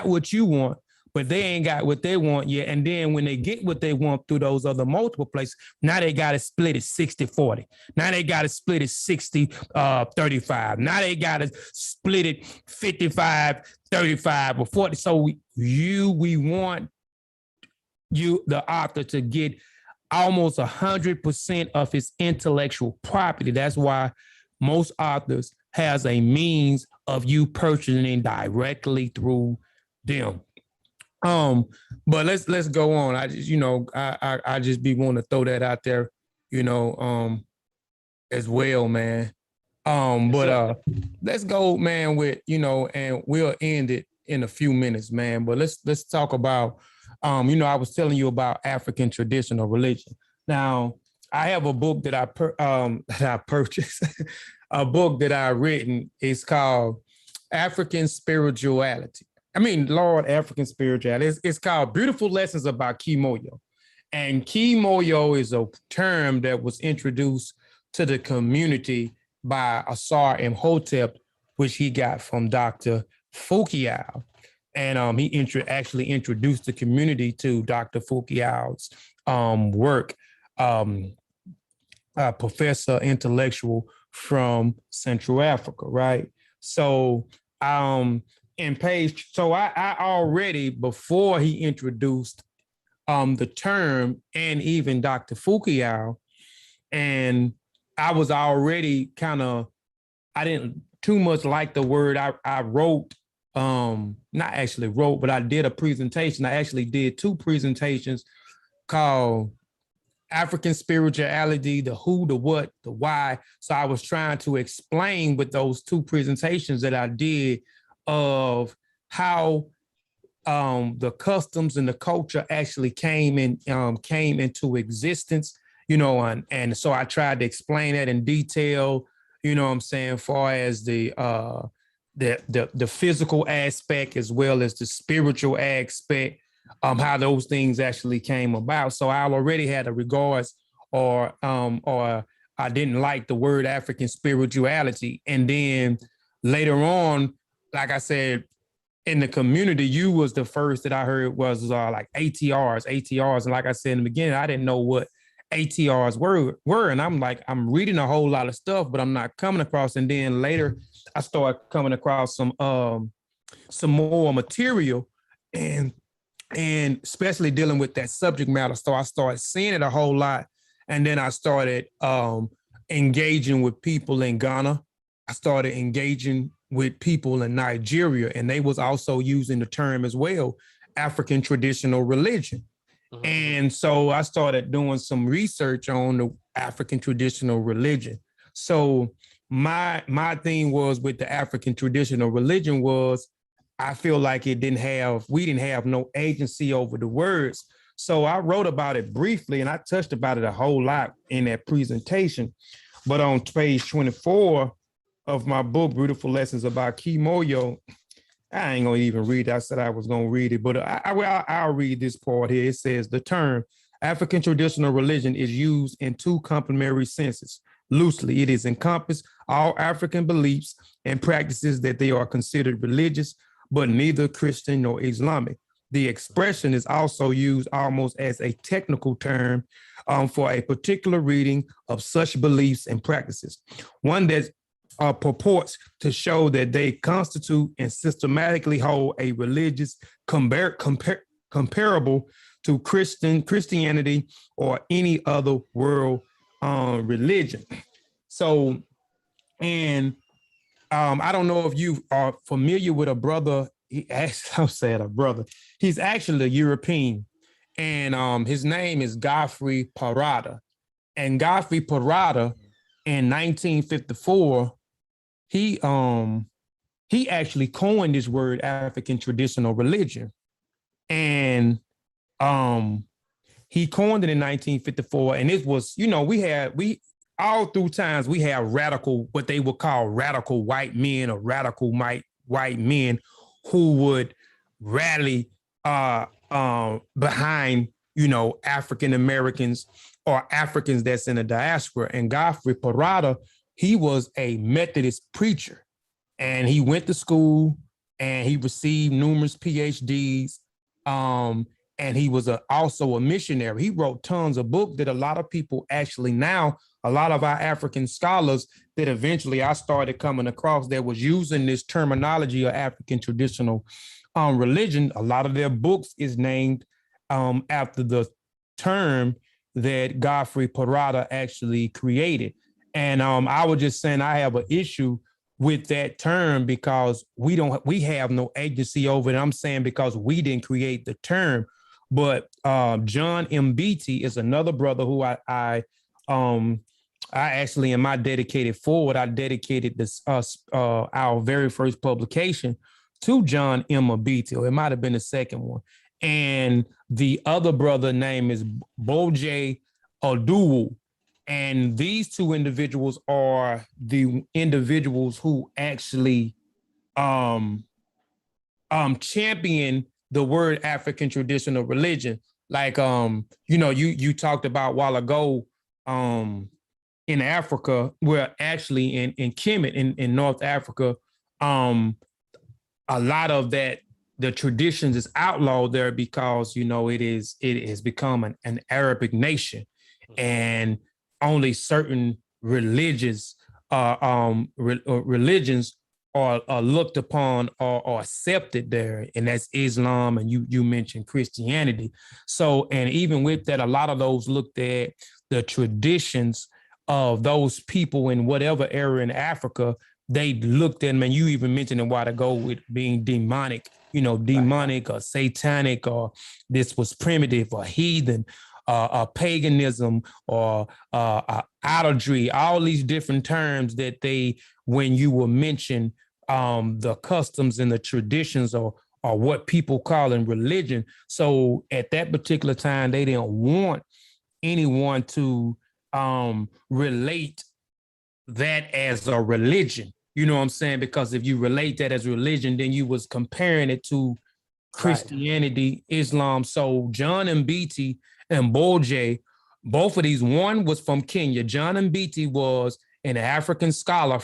what you want, but they ain't got what they want yet. And then when they get what they want through those other multiple places, now they got to split it 60-40. Now they got to split it 60-35. Now they got to split it 55-35 or 40. So we want the author to get almost 100% of his intellectual property. That's why most authors has a means of you purchasing directly through them. But let's go on. I just, I just be wanting to throw that out there, as well, man. But let's go, man, with, and we'll end it in a few minutes, man. But let's talk about, I was telling you about African traditional religion. Now, I have a book that I purchased, a book that I've written. It's called African Spirituality. African Spirituality. It's called Beautiful Lessons About Kimoyo. And Kimoyo is a term that was introduced to the community by Asar Imhotep, which he got from Dr. Fukiao. And he actually introduced the community to Dr. Fukiao's work, professor intellectual from Central Africa, right? So I already, before he introduced the term, and even Dr. Fukiao, and I was already I didn't too much like the word. I wrote, not actually wrote, but I did a presentation. I actually did 2 presentations called African Spirituality, the who, the what, the why. So I was trying to explain with those 2 presentations that I did of how the customs and the culture actually came into existence, and so I tried to explain that in detail, far as the physical aspect as well as the spiritual aspect, how those things actually came about. So I already had a regards or I didn't like the word African spirituality. And then later on, like I said, in the community, you was the first that I heard was like ATRs. And like I said in the beginning, I didn't know what ATRs were. And I'm like, I'm reading a whole lot of stuff, but I'm not coming across. And then later I started coming across some more material and especially dealing with that subject matter. So I started seeing it a whole lot. And then I started engaging with people in Ghana. I started engaging with people in Nigeria, and they was also using the term as well, African traditional religion. Mm-hmm. And so I started doing some research on the African traditional religion. So my thing was with the African traditional religion was, I feel like we didn't have no agency over the words. So I wrote about it briefly, and I touched about it a whole lot in that presentation. But on page 24 of my book, Beautiful Lessons About Kimoyo, I ain't gonna even read it. I said I was gonna read it, but I'll read this part here. It says, the term African traditional religion is used in 2 complementary senses. Loosely, it is encompass all African beliefs and practices that they are considered religious, but neither Christian nor Islamic. The expression is also used almost as a technical term for a particular reading of such beliefs and practices. One that purports to show that they constitute and systematically hold a religious comparable to Christianity or any other world religion. So, and I don't know if you are familiar with a brother. He's actually a European, and his name is Godfrey Parada. And Godfrey Parada in 1954, he actually coined this word African traditional religion. And he coined it in 1954. And it was, all through times we have radical, what they would call radical white men or radical white men who would rally behind, you know, African Americans or Africans that's in the diaspora. And Godfrey Parada, he was a Methodist preacher, and he went to school and he received numerous PhDs. And he was also a missionary. He wrote tons of books that a lot of people actually now, a lot of our African scholars that eventually I started coming across that was using this terminology of African traditional religion. A lot of their books is named after the term that Godfrey Parada actually created. And I was just saying I have an issue with that term because we have no agency over it. I'm saying because we didn't create the term. But John M. Beatty is another brother who I actually, in my dedicated forward, I dedicated this our very first publication to John M. Beatty, or it might have been the second one. And the other brother name is Boje Oduwu. And these two individuals are the individuals who actually champion the word African traditional religion. Like, you know, you talked about a while ago in Africa, where actually in Kemet in North Africa, a lot of that, the traditions is outlawed there because, you know, it has become an Arabic nation, and only certain religions are looked upon or accepted there, and that's Islam, and you mentioned Christianity. So, and even with that, a lot of those looked at the traditions of those people in whatever area in Africa. They looked at them, and you even mentioned a while ago with being demonic, you know, demonic or satanic, or this was primitive or heathen, paganism or idolatry, all these different terms that they, when you will mention the customs and the traditions or what people call in religion. So at that particular time, they didn't want anyone to relate that as a religion. You know what I'm saying? Because if you relate that as religion, then you was comparing it to Christianity, Islam. So John and Beatty and Boje, both of these, one was from Kenya. John and Beatty was an African scholar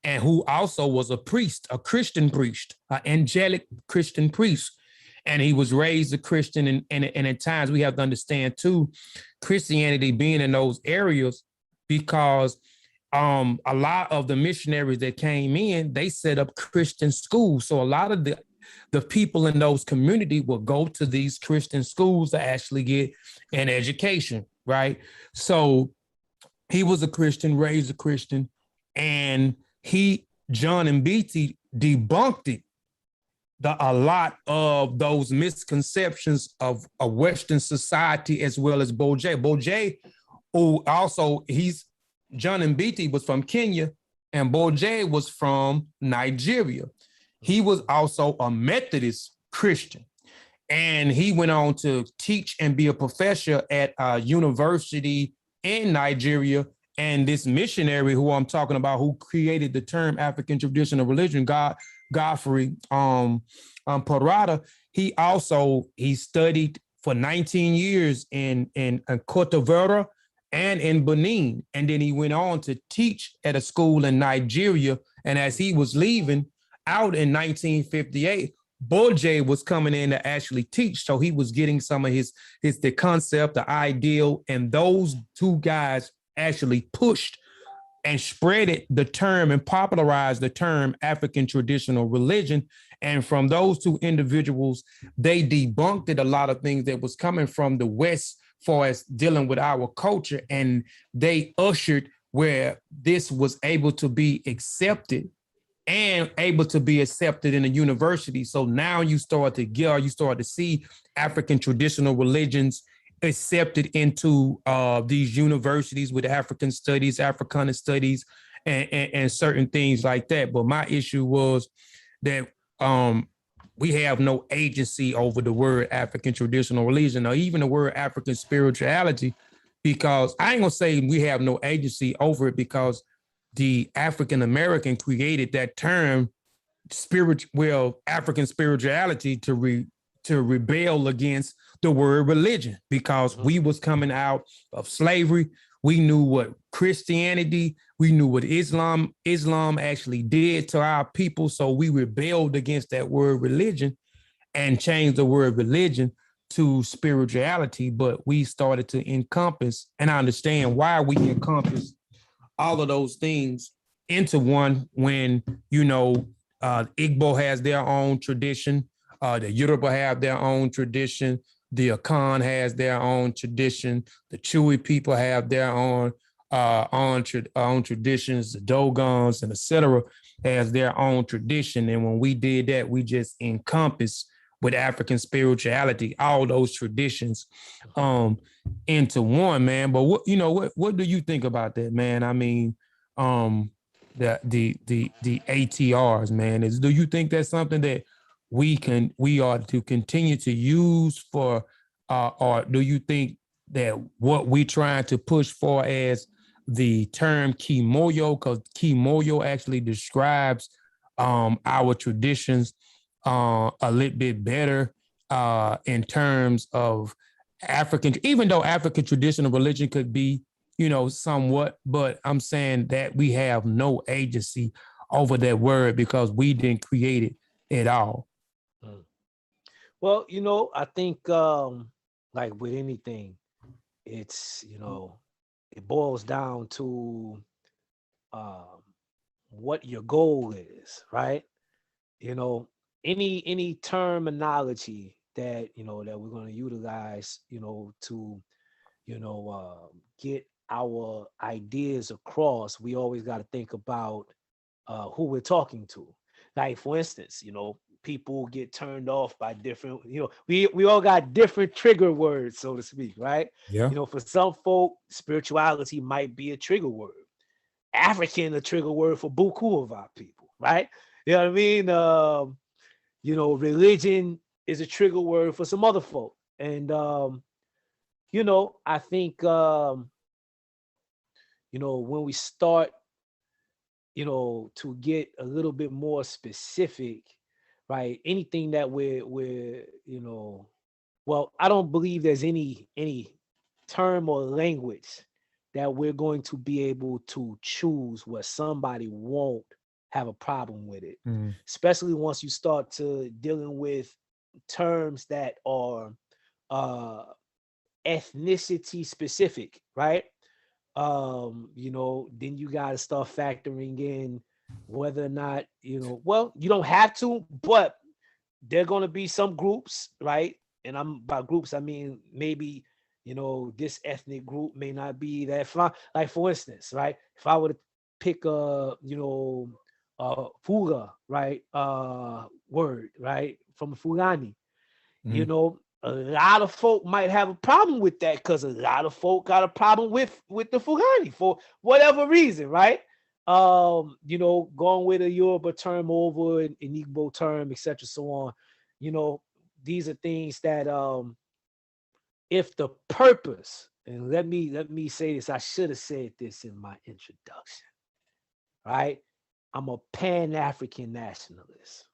and who also was a priest, a Christian priest, an angelic Christian priest. And he was raised a Christian. And at times we have to understand too, Christianity being in those areas, because a lot of the missionaries that came in, they set up Christian schools. So a lot of the people in those communities will go to these Christian schools to actually get an education, right? So he was a Christian, raised a Christian, and John and Beatty debunked it, a lot of those misconceptions of a Western society, as well as Boje. Boje, who also, John and Beatty was from Kenya, and Boje was from Nigeria. He was also a Methodist Christian, and he went on to teach and be a professor at a university in Nigeria. And this missionary who I'm talking about, who created the term African traditional religion, Godfrey Parada, he studied for 19 years in Cote d'Ivoire and in Benin. And then he went on to teach at a school in Nigeria. And as he was leaving out in 1958, Boje was coming in to actually teach. So he was getting some of the concept, the ideal, and those two guys actually pushed and spread the term and popularized the term African traditional religion. And from those two individuals, they debunked a lot of things that was coming from the West for us dealing with our culture. And they ushered where this was able to be accepted and able to be accepted in a university. So now you start to see African traditional religions accepted into these universities with African studies, Africana studies, and certain things like that. But my issue was that we have no agency over the word African traditional religion, or even the word African spirituality, because I ain't gonna say we have no agency over it, because the African American created that term, African spirituality, to rebel against the word religion, because we was coming out of slavery. We knew what Christianity, we knew what Islam actually did to our people. So we rebelled against that word religion and changed the word religion to spirituality. But we started to encompass, and I understand why we encompass all of those things into one, when, Igbo has their own tradition, the Yoruba have their own tradition, the Akan has their own tradition, the Chewy people have their own traditions, the Dogons and etc. has their own tradition. And when we did that, we just encompassed with African spirituality all those traditions into one, man. But what do you think about that, man? I mean, the ATRs, man. Do you think that's something that we are to continue to use for, or do you think that what we trying to push for as the term Kimoyo, because Kimoyo actually describes our traditions a little bit better in terms of African, even though African traditional religion could be, somewhat, but I'm saying that we have no agency over that word because we didn't create it at all. Well, I think like with anything, it's, it boils down to what your goal is, right? Any terminology that that we're going to utilize, to get our ideas across, we always got to think about who we're talking to. Like, for instance, people get turned off by different, we all got different trigger words, so to speak, right? Yeah. For some folk, spirituality might be a trigger word. African, a trigger word for buku of our people, right? You know what I mean? Religion is a trigger word for some other folk. And I think when we start, to get a little bit more specific, right? Anything that we're well, I don't believe there's any term or language that we're going to be able to choose where somebody won't have a problem with it. Especially once you start to dealing with terms that are ethnicity specific, right? Then you got to start factoring in whether or not, well, you don't have to, but there are going to be some groups, right? And by groups, I mean, maybe, this ethnic group may not be that fine. Like, for instance, right? If I were to pick fuga, right? Word, right? From Fulani, a lot of folk might have a problem with that because a lot of folk got a problem with the Fulani for whatever reason, right? Going with a Yoruba term over an Igbo term, etc., so on. These are things that if the purpose, and let me say this, I should have said this in my introduction, right? I'm a Pan-African nationalist,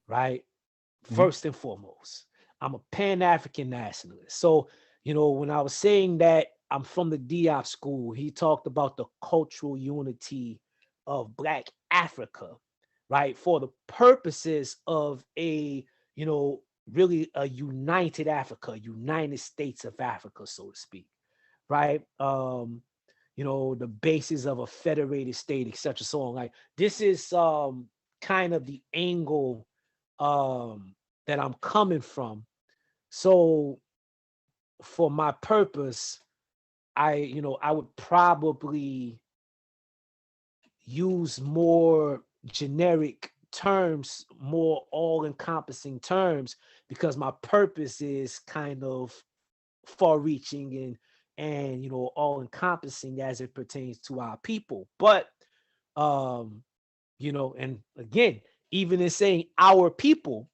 right? First and foremost, I'm a Pan-African nationalist. So, when I was saying that I'm from the Diop school, he talked about the cultural unity of Black Africa, right? For the purposes of a, really a united Africa, United States of Africa, so to speak, right? The basis of a federated state, etc., so on. Like, this is kind of the angle that I'm coming from. So for my purpose, I would probably use more generic terms, more all-encompassing terms, because my purpose is kind of far-reaching and all-encompassing as it pertains to our people. But and again, even in saying our people,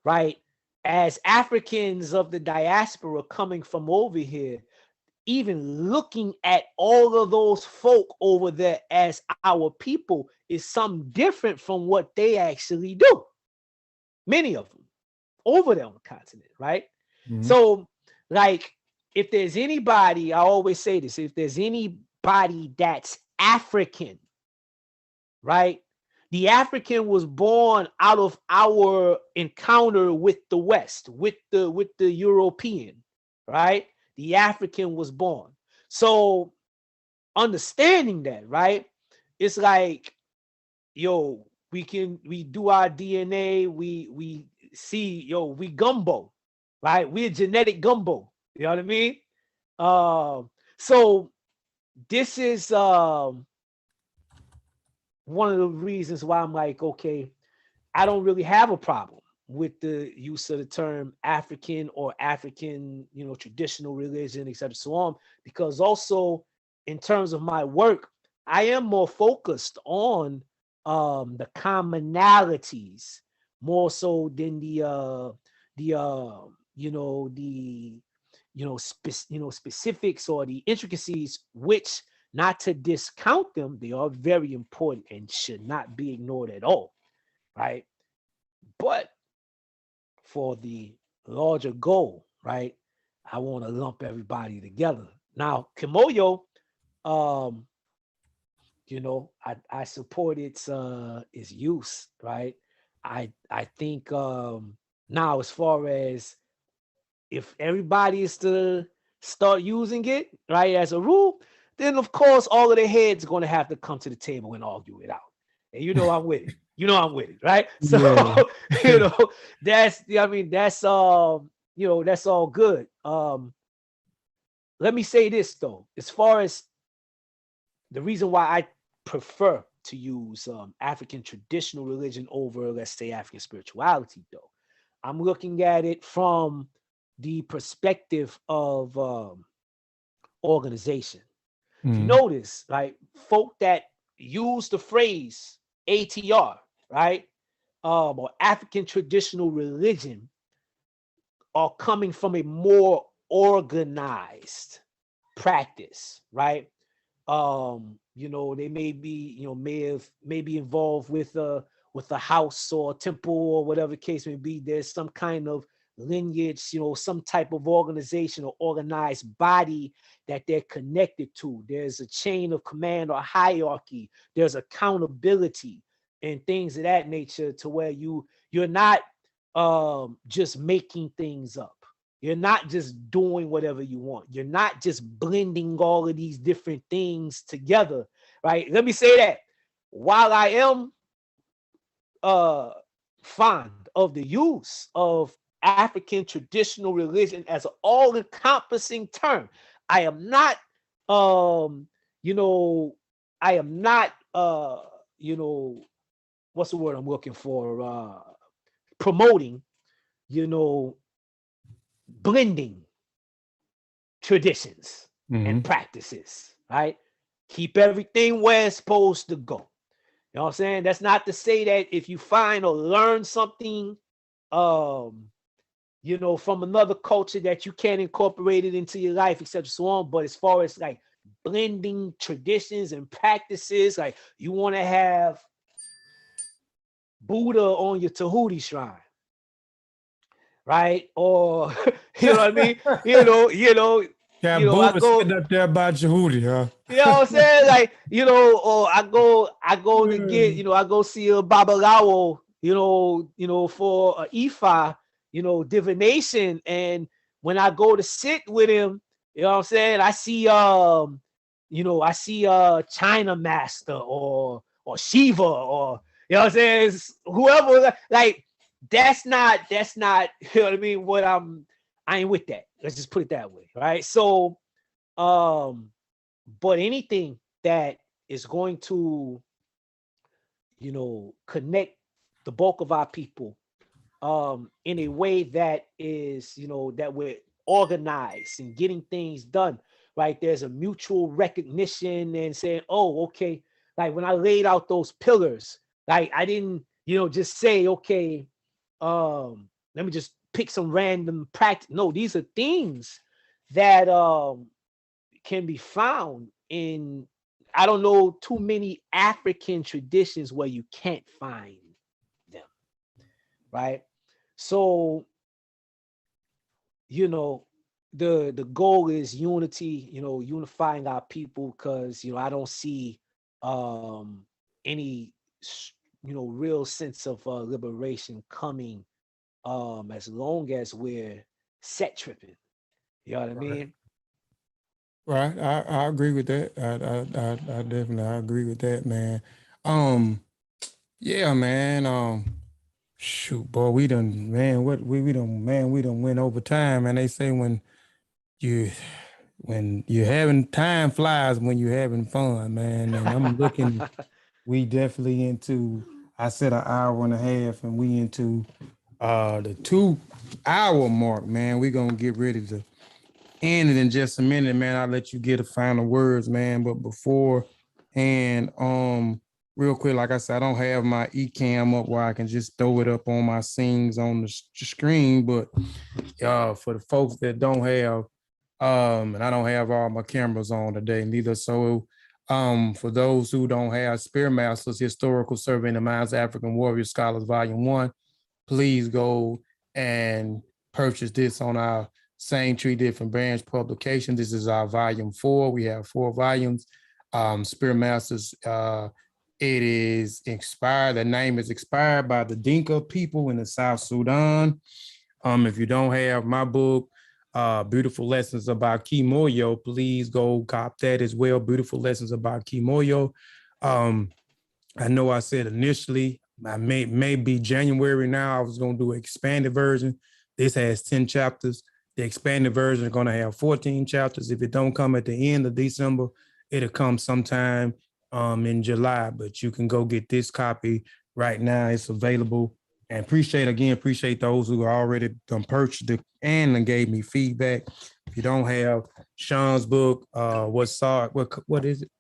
right, as Africans of the diaspora coming from over here, even looking at all of those folk over there as our people is something different from what they actually do. Many of them over there on the continent, right? Mhm. So, like, if there's anybody, I always say this, if there's anybody that's African, right? The African was born out of our encounter with the West, with the European, right? The African was born. So understanding that, right? It's like, yo, we do our DNA, we see, yo, we gumbo, right? We're genetic gumbo. You know what I mean? So this is one of the reasons why I'm like, okay, I don't really have a problem with the use of the term African or African, traditional religion, etc. So on, because also in terms of my work, I am more focused on the commonalities more so than the specifics or the intricacies, which, not to discount them, they are very important and should not be ignored at all, right? But for the larger goal, right, I want to lump everybody together. Now, Kimoyo, I support its use, right? I think now, as far as if everybody is to start using it, right, as a rule, then of course all of the heads are going to have to come to the table and argue it out. And I'm with it. I'm with it, right? So Yeah. that's that's that's all good. Let me say this though, as far as the reason why I prefer to use African traditional religion over, let's say, African spirituality, though, I'm looking at it from the perspective of organization. If you Mhm. notice, right, folk that use the phrase ATR, right, or African traditional religion, are coming from a more organized practice, right? They may be, may be involved with a house or a temple or whatever the case may be. There's some kind of lineage, some type of organization or organized body that they're connected to. There's a chain of command or hierarchy. There's accountability and things of that nature, to where you're not just making things up. You're not just doing whatever you want. You're not just blending all of these different things together, right? Let me say that while I am fond of the use of African traditional religion as an all-encompassing term, I am not, I am not, what's the word I'm looking for? Promoting, blending traditions and Mhm. practices, right? Keep everything where it's supposed to go. You know what I'm saying? That's not to say that if you find or learn something, from another culture, that you can't incorporate it into your life, etc. So on. But as far as like blending traditions and practices, like you want to have Buddha on your Tahuti shrine, right? Or you know what I mean? Got I Buddha go, sitting up there by Jehudi, huh? you know what I'm saying? Like, or I go to get, I go see a Babalawo, for Ifa, divination. And when I go to sit with him, you know what I'm saying? I see China Master or Shiva, or what I'm saying? It's whoever, like that's not, you know what I mean? I ain't with that. Let's just put it that way. Right. So but anything that is going to, connect the bulk of our people in a way that is, that we're organized and getting things done, right? There's a mutual recognition and saying, oh, okay, like when I laid out those pillars, like I didn't, just say, okay, let me just pick some random practice. No, these are things that can be found in, I don't know too many African traditions where you can't find them, right? So, the goal is unity, unifying our people, because I don't see any real sense of liberation coming as long as we're set tripping. You know what I mean? Right. I agree with that. I definitely agree with that, man. Yeah, man. Shoot, boy, we done, man. What we done, man. We done went over time, and they say you when you're having time flies when you're having fun, man. And I'm looking, we definitely into. I said an hour and a half, and we into the 2 hour mark, man. We gonna get ready to end it in just a minute, man. I'll let you get the final words, man. But before and real quick, like I said, I don't have my eCam up where I can just throw it up on my scenes on the screen. But for the folks that don't have, and I don't have all my cameras on today neither. So for those who don't have Spear Masters, Historical Survey in the Minds of African Warrior Scholars, Volume 1, please go and purchase this on our Same Tree Different Branch publication. This is our Volume 4. We have 4 volumes. Spear Masters, it is expired. The name is expired by the Dinka people in the South Sudan. If you don't have my book, Beautiful Lessons About Kimoyo, please go cop that as well. Beautiful Lessons About Kimoyo. I know I said initially, I may be January now, I was going to do an expanded version. This has 10 chapters. The expanded version is going to have 14 chapters. If it don't come at the end of December, it'll come sometime in July. But you can go get this copy right now. It's available. And appreciate those who are already done purchased it and gave me feedback. If you don't have Sean's book, what is it?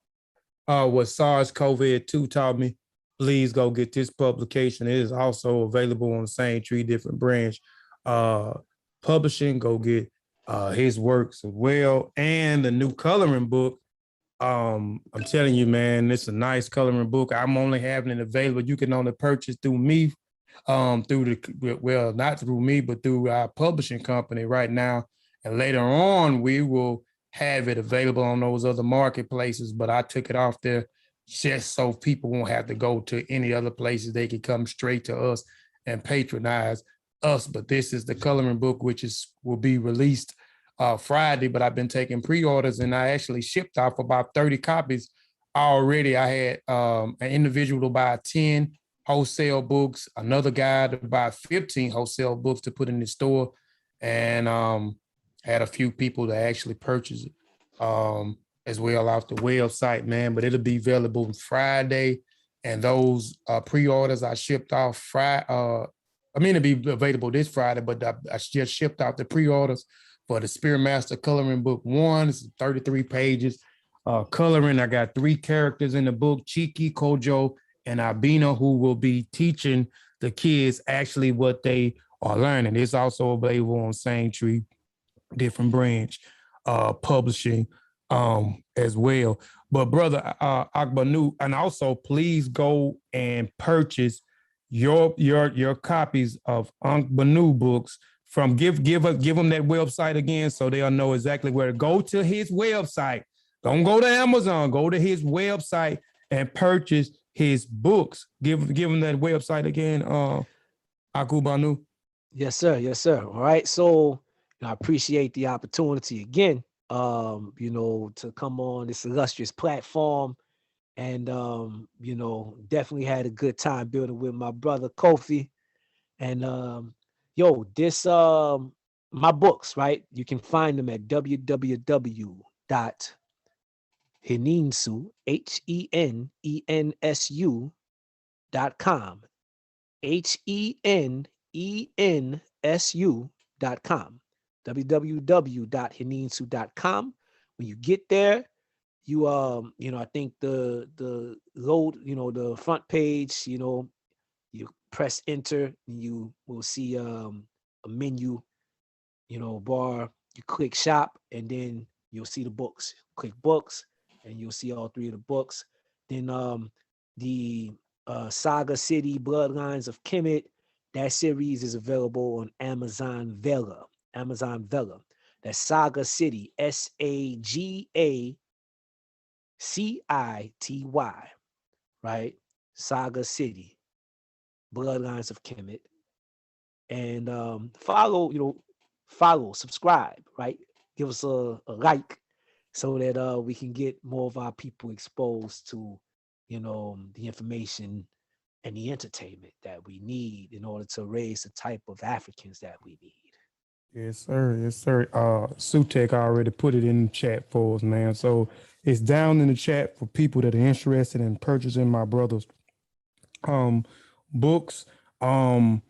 What Sars COVID-2 taught me, please go get this publication. It is also available on the Same Tree Different Branch publishing. Go get his works as well. And the new coloring book. I'm telling you, man, it's a nice coloring book. I'm only having it available. You can only purchase through me, not through me, but through our publishing company right now. And later on, we will have it available on those other marketplaces, but I took it off there just so people won't have to go to any other places. They can come straight to us and patronize us. But this is the coloring book, which will be released Friday, but I've been taking pre-orders and I actually shipped off about 30 copies already. I had an individual to buy 10 wholesale books, another guy to buy 15 wholesale books to put in the store, and had a few people to actually purchase it as well off the website, man. But it'll be available Friday, and those pre-orders I shipped off Friday. It'll be available this Friday, but I just shipped out the pre-orders for the Spear Master Coloring Book 1. It's 33 pages. Coloring, I got 3 characters in the book, Chiki, Kojo, and Albino, who will be teaching the kids actually what they are learning. It's also available on Same Tree Different Branch publishing as well. But brother Aankh Benu, and also please go and purchase your copies of Aankh Benu books from give them that website again so they'll know exactly where to go. To his website. Don't go to Amazon, go to his website and purchase his books. Give him that website again, Aankh Benu. Yes, sir. Yes, sir. All right. So I appreciate the opportunity again, to come on this illustrious platform. And definitely had a good time building with my brother Kofi. And this my books, right? You can find them at www.henensu, HENENSU.com. HENENSU.com. www.henensu.com. When you get there, you I think the load, the front page, you press enter and you will see a menu, bar. You click shop, and then you'll see the books. Click books, and you'll see all 3 of the books. Then the Saga City Bloodlines of Kemet, that series is available on Amazon Vela. Amazon Vela. That's Saga City, SAGACITY, right? Saga City, Bloodlines of Kemet. And follow, subscribe, right? Give us a like so that we can get more of our people exposed to, the information and the entertainment that we need in order to raise the type of Africans that we need. Yes, sir. Yes, sir. Sutek already put it in the chat for us, man. So it's down in the chat for people that are interested in purchasing my brother's books. Also,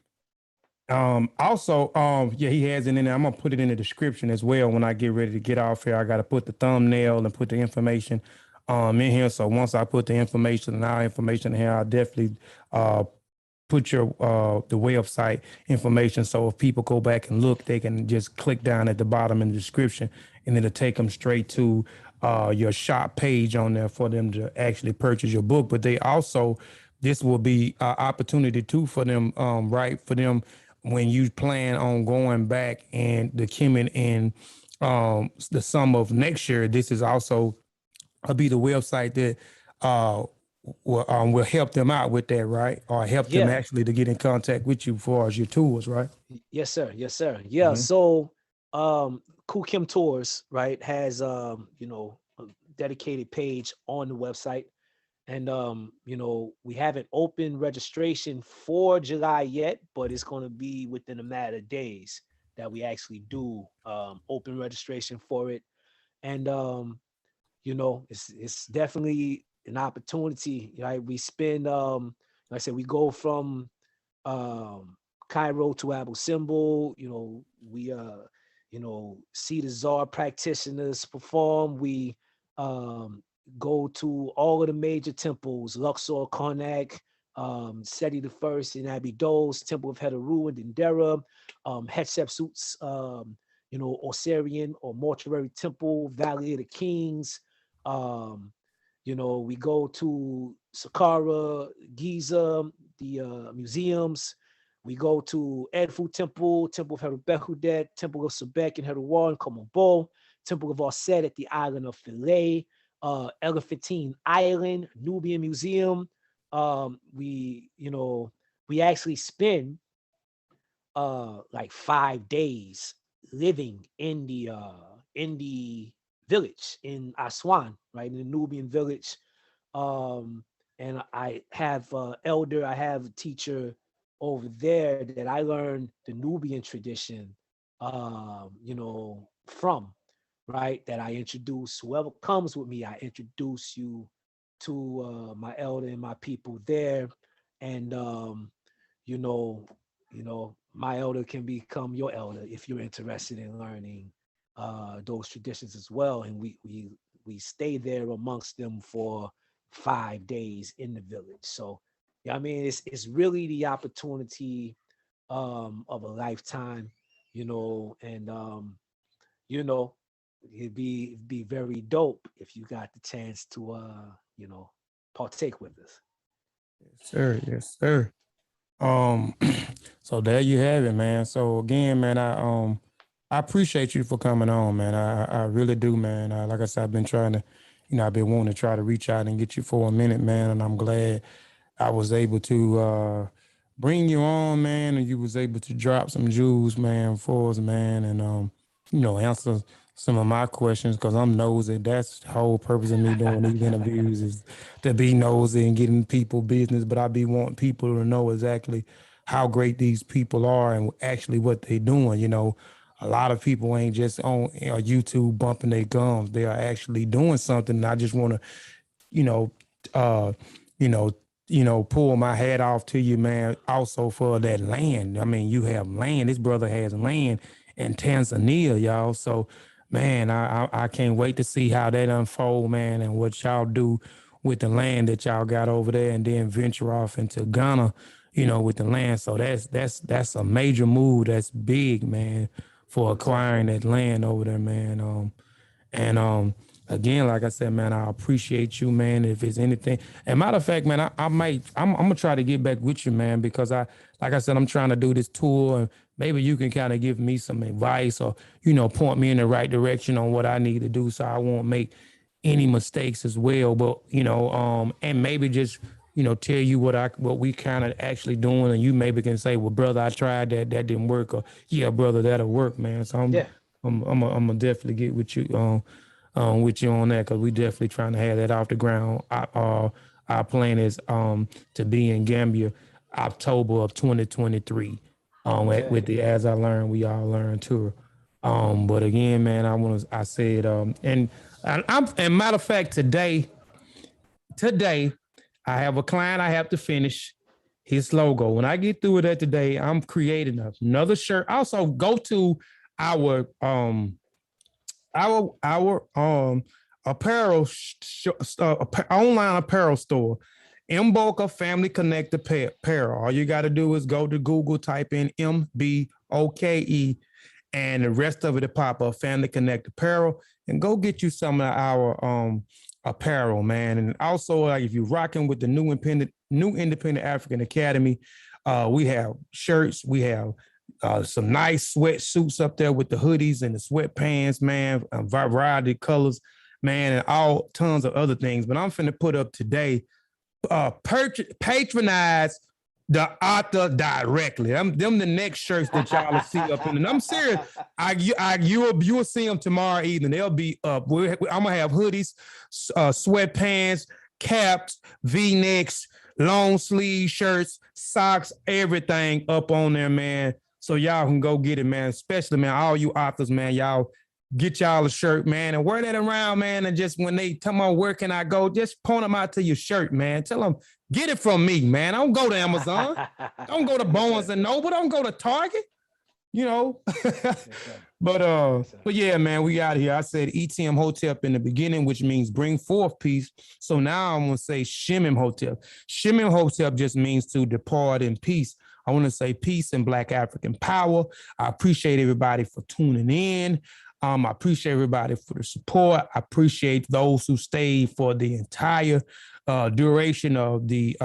yeah, he has it in there. I'm gonna put it in the description as well when I get ready to get off here. I gotta put the thumbnail and put the information in here. So once I put the information and our information in here, I'll definitely put your the website information. So if people go back and look, they can just click down at the bottom in the description, and it'll take them straight to your shop page on there for them to actually purchase your book. But they also, this will be an opportunity too for them, right? For them when you plan on going back and the Kemet in the summer of next year. This is also be the website that will help them out with that, right? Or help them Yeah. actually to get in contact with you for as your tours, right? Yes, sir. Yes, sir. Yeah. So Cool Kim Tours, right, has a dedicated page on the website. And we haven't opened registration for July yet, but it's going to be within a matter of days that we actually do open registration for it. And it's definitely an opportunity, right? We spend like I said, we go from Cairo to Abu Simbel. We see the Czar practitioners perform. We go to all of the major temples: Luxor, Karnak, Seti the First in Abydos, Temple of Heteru and Dendera, Hatshepsut's Osirian or mortuary temple, Valley of the Kings. We go to Saqqara, Giza, the museums. We go to Edfu Temple, Temple of Heru-Behudet, Temple of Sebek and Heruar and Komombo, Temple of Aset at the island of Philae, Elephantine Island, Nubian Museum. We actually spend like 5 days living in the village in Aswan, right, in the Nubian village. And I have I have a teacher over there that I learned the Nubian tradition, from, right, that I introduce whoever comes with me. I introduce you to my elder and my people there. And, my elder can become your elder if you're interested in learning those traditions as well. And we stay there amongst them for 5 days in the village. So, yeah, I mean, it's really the opportunity of a lifetime, and it'd be very dope if you got the chance to partake with us. Yes, sir. Yes, sir. So there you have it, man. So again, man, I appreciate you for coming on, man. I really do, man. Like I said, I've been trying to, I've been wanting to try to reach out and get you for a minute, man, and I'm glad I was able to bring you on, man, and you was able to drop some jewels, man, for us, man, and answer some of my questions because I'm nosy. That's the whole purpose of me doing these interviews is to be nosy and getting people business, but I be wanting people to know exactly how great these people are and actually what they doing. A lot of people ain't just on YouTube bumping their gums. They are actually doing something. And I just want to, you know, uh, you know, pull my hat off to you, man. Also for that land. I mean, you have land. This brother has land in Tanzania, y'all. So, man, I can't wait to see how that unfold, man, and what y'all do with the land that y'all got over there, and then venture off into Ghana, with the land. So that's a major move. That's big, man, for acquiring that land over there, man. And again, like I said, man, I appreciate you, man. If it's anything, and matter of fact, man, I'm gonna try to get back with you, man, because like I said, I'm trying to do this tour, and maybe you can kind of give me some advice or, point me in the right direction on what I need to do so I won't make any mistakes as well. But, and maybe just, tell you what we kind of actually doing, and you maybe can say, well, brother, I tried that didn't work, or yeah, brother, that'll work, man. So I'm gonna definitely get with you on that, because we definitely trying to have that off the ground. Our plan is to be in Gambia October of 2023 with the As I Learn, We All Learn tour. But again, man, I said, and matter of fact, today, I have a client I have to finish his logo. When I get through with that today, I'm creating another shirt. Also, go to our apparel online apparel store, Mboka Family Connect Apparel. All you got to do is go to Google, type in MBOKE, and the rest of it pop up, Family Connect Apparel, and go get you some of our apparel, man. And also, like, if you're rocking with the new Independent African Academy, we have shirts, we have some nice sweatsuits up there with the hoodies and the sweatpants, man, a variety of colors, man, and all tons of other things. But I'm finna put up today, patronize the author directly. Them the next shirts that y'all will see up in. And I'm serious. You will see them tomorrow evening. They'll be up. I'm gonna have hoodies, sweatpants, caps, V-necks, long sleeve shirts, socks, everything up on there, man. So y'all can go get it, man. Especially, man, all you authors, man, y'all get y'all a shirt, man, and wear that around, man. And just when they tell me where can I go, just point them out to your shirt, man. Tell them, get it from me, man. Don't go to Amazon. Don't go to Barnes and Noble. Don't go to Target. But yeah, man, we out here. I said ETM Hotep in the beginning, which means bring forth peace. So now I'm gonna say Shimim Hotep. Shimim Hotep just means to depart in peace. I want to say peace and Black African power. I appreciate everybody for tuning in. I appreciate everybody for the support. I appreciate those who stayed for the entire duration of the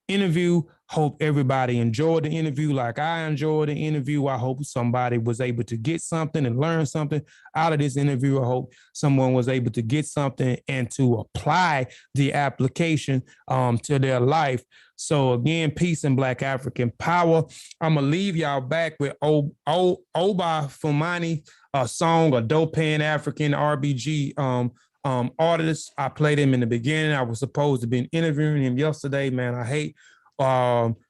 interview. Hope everybody enjoyed the interview like I enjoyed the interview. I hope somebody was able to get something and learn something out of this interview. I hope someone was able to get something and to apply the application to their life. So again, peace and Black African power. I'm going to leave y'all back with Oba Fumani, a song, a dope Pan-African RBG artist. I played him in the beginning. I was supposed to be interviewing him yesterday, man. I hate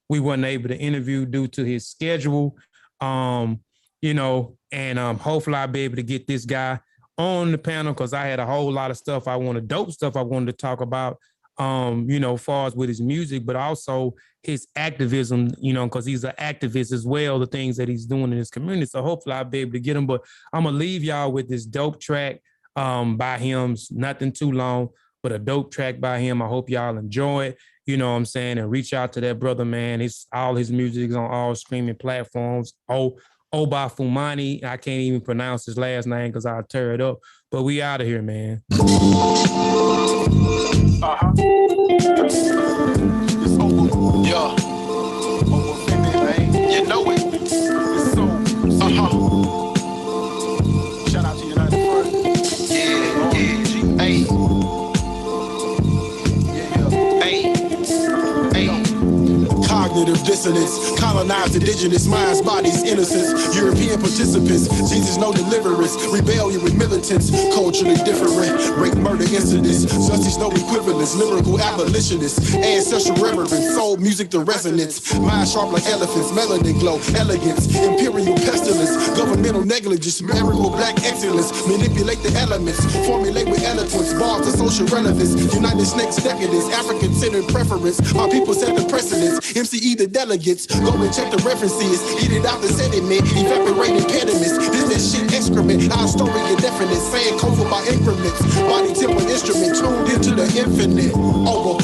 we weren't able to interview due to his schedule, and hopefully I'll be able to get this guy on the panel, because I had a whole lot of stuff dope stuff I wanted to talk about, far as with his music, but also his activism, because he's an activist as well, the things that he's doing in his community. So hopefully I'll be able to get him, but I'm going to leave y'all with this dope track by him. Nothing too long, but a dope track by him. I hope y'all enjoy it. You know what I'm saying? And reach out to that brother, man. All his music is on all streaming platforms. Oba Fumani. I can't even pronounce his last name because I'll tear it up. But we out of here, man. Yeah. You know it. It's so. Shout out to United Front. Yeah. Hey. Cognitive dissonance, colonized indigenous minds, bodies, innocence, European participants, Jesus no deliverance, rebellion with militants, culturally different, rape, murder incidents, justice no equivalence, lyrical abolitionists, ancestral reverence, soul music to resonance, mind sharp like elephants, melanin glow, elegance, imperial pestilence, governmental negligence, miracle black excellence, manipulate the elements, formulate with eloquence, bars to social relevance, United Snakes decadence, African-centered preference, our people set the precedence, MCE the delegates, go and check the references, eat it out the sediment, evaporate impediments, this shit excrement, our story indefinite, saying Kofi by increments, body temple instrument tuned into the infinite, over.